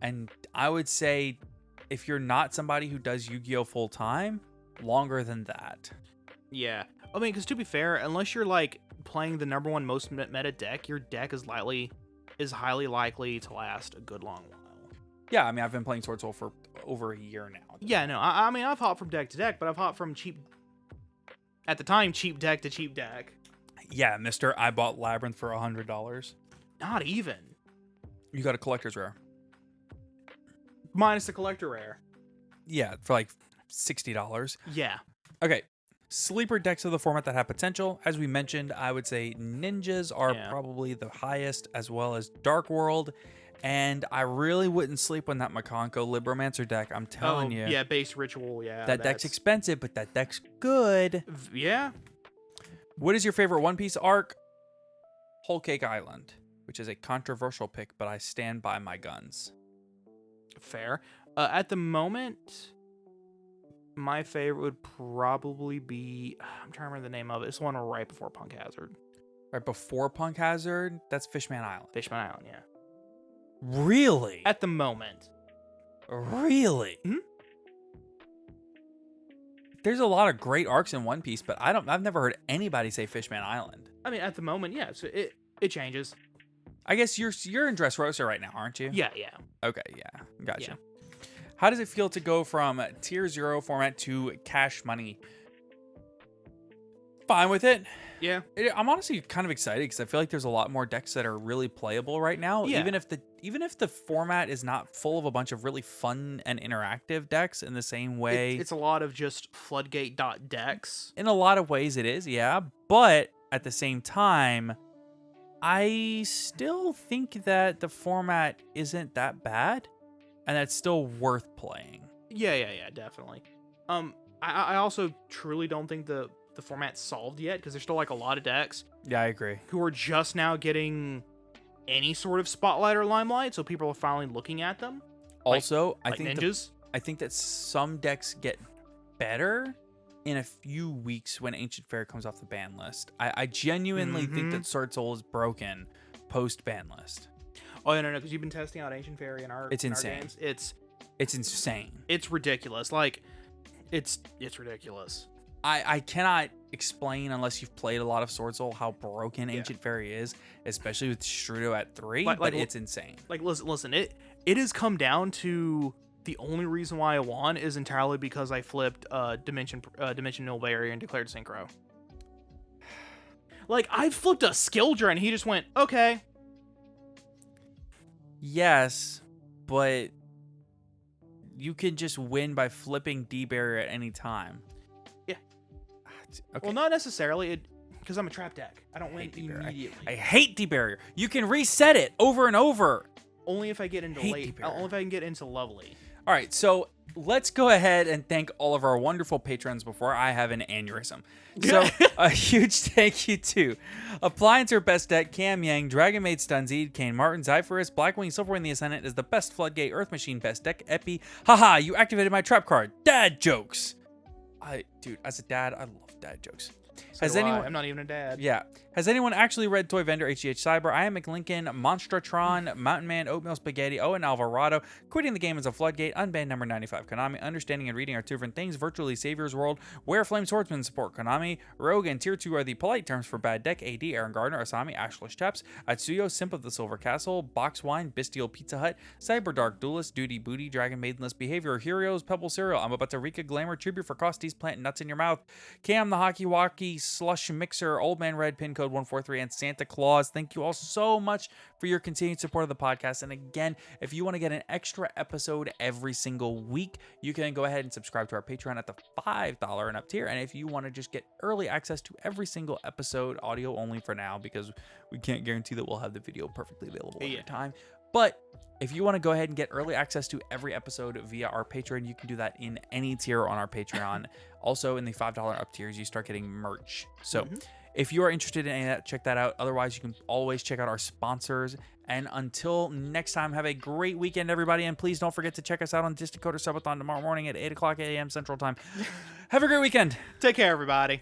And I would say, if you're not somebody who does Yu-Gi-Oh! Full time, longer than that. Yeah. I mean, because to be fair, unless you're like playing the number one most meta deck, your deck is highly likely to last a good long while. Yeah, I mean, I've been playing Sword Soul for over a year now. Yeah, no, I mean, I've hopped from deck to deck, but I've hopped from cheap deck to cheap deck. Yeah, mister, I bought Labyrinth for $100. Not even. You got a collector's rare. Minus the collector rare. Yeah, for like $60. Yeah. Okay. Sleeper decks of the format that have potential. As we mentioned, I would say ninjas are probably the highest, as well as Dark World. And I really wouldn't sleep on that Makonko Libromancer deck. I'm telling you. Yeah, base ritual. Yeah. That deck's expensive, but that deck's good. Yeah. What is your favorite One Piece arc? Whole Cake Island, which is a controversial pick, but I stand by my guns. Fair. At the moment, my favorite would probably be, I'm trying to remember the name of it. It's the one right before Punk Hazard. Right before Punk Hazard? That's Fishman Island. Fishman Island, yeah. Really? At the moment. Really? There's a lot of great arcs in One Piece, but I've never heard anybody say Fishman Island. I mean, at the moment, yeah. So it changes. I guess you're in Dressrosa right now, aren't you? Yeah. Okay, yeah. Gotcha. Yeah. How does it feel to go from tier 0 format to cash money? Fine with it. Yeah. I'm honestly kind of excited because I feel like there's a lot more decks that are really playable right now. Yeah. Even if the format is not full of a bunch of really fun and interactive decks in the same way. It's a lot of just floodgate.decks. In a lot of ways it is, yeah. But at the same time, I still think that the format isn't that bad and that's still worth playing. Yeah, definitely. I also truly don't think the format's solved yet because there's still like a lot of decks. Yeah, I agree. Who are just now getting any sort of spotlight or limelight, so people are finally looking at them. Also, I think ninjas. I think that some decks get better in a few weeks when Ancient Fair comes off the ban list. I genuinely think that Sword Soul is broken post ban list. Oh no, because you've been testing out Ancient Fairy in our insane. Games. It's insane. It's ridiculous. Like, it's ridiculous. I cannot explain unless you've played a lot of Sword Soul how broken Ancient Fairy is, especially with Strudo at 3. But it's insane. Like, listen. It has come down to the only reason why I won is entirely because I flipped Dimension Null Barrier and declared Synchro. Like, I flipped a Skildra and he just went, okay. Yes, but you can just win by flipping D barrier at any time. Yeah. Okay. Well, not necessarily, because I'm a trap deck. I don't win D-barrier. immediately. I hate D barrier. You can reset it over and over. Only if I get into Hate late. D-barrier. Only if I can get into lovely. All right, so let's go ahead and thank all of our wonderful patrons before I have an aneurysm. So a huge thank you to Appliancer Best Deck, Cam Yang, Dragon Maid Stunzeed, Kane Martin, Zyphorus, Blackwing, Silverwing the Ascendant is the best Floodgate, Earth Machine Best Deck, Epi. Haha, you activated my trap card. Dad jokes. Dude, as a dad, I love dad jokes. Has anyone? I'm not even a dad. Yeah. Has anyone actually read Toy Vendor, HGH Cyber, I Am McLincoln, Monstratron, Mountain Man, Oatmeal Spaghetti, Owen Alvarado, Quitting the Game as a Floodgate, Unbanned Number 95, Konami, Understanding and Reading are two different things, Virtually Savior's World, Where Flame Swordsman support Konami, Rogue and Tier 2 are the polite terms for bad deck, AD, Aaron Gardner, Asami, Ashlish Chaps, Atsuyo, Simp of the Silver Castle, Box Wine, Bestial Pizza Hut, Cyber Dark Duelist, Duty Booty, Dragon Maidenless Behavior, Heroes, Pebble Cereal, I'm about to Rika Glamour, Tribute for Costies, Plant Nuts in Your Mouth, Cam the Hockey Walkie, Slush Mixer, Old Man Red, Pin Code 143, and Santa Claus. Thank you all so much for your continued support of the podcast. And again, if you want to get an extra episode every single week, you can go ahead and subscribe to our Patreon at the $5 and up tier. And if you want to just get early access to every single episode, audio only for now, because we can't guarantee that we'll have the video perfectly available every time. But if you want to go ahead and get early access to every episode via our Patreon, you can do that in any tier on our Patreon. Also, in the $5 up tiers, you start getting merch. So if you are interested in any of that, check that out. Otherwise, you can always check out our sponsors. And until next time, have a great weekend, everybody. And please don't forget to check us out on Discord or Subathon tomorrow morning at 8 o'clock a.m. Central Time. Have a great weekend. Take care, everybody.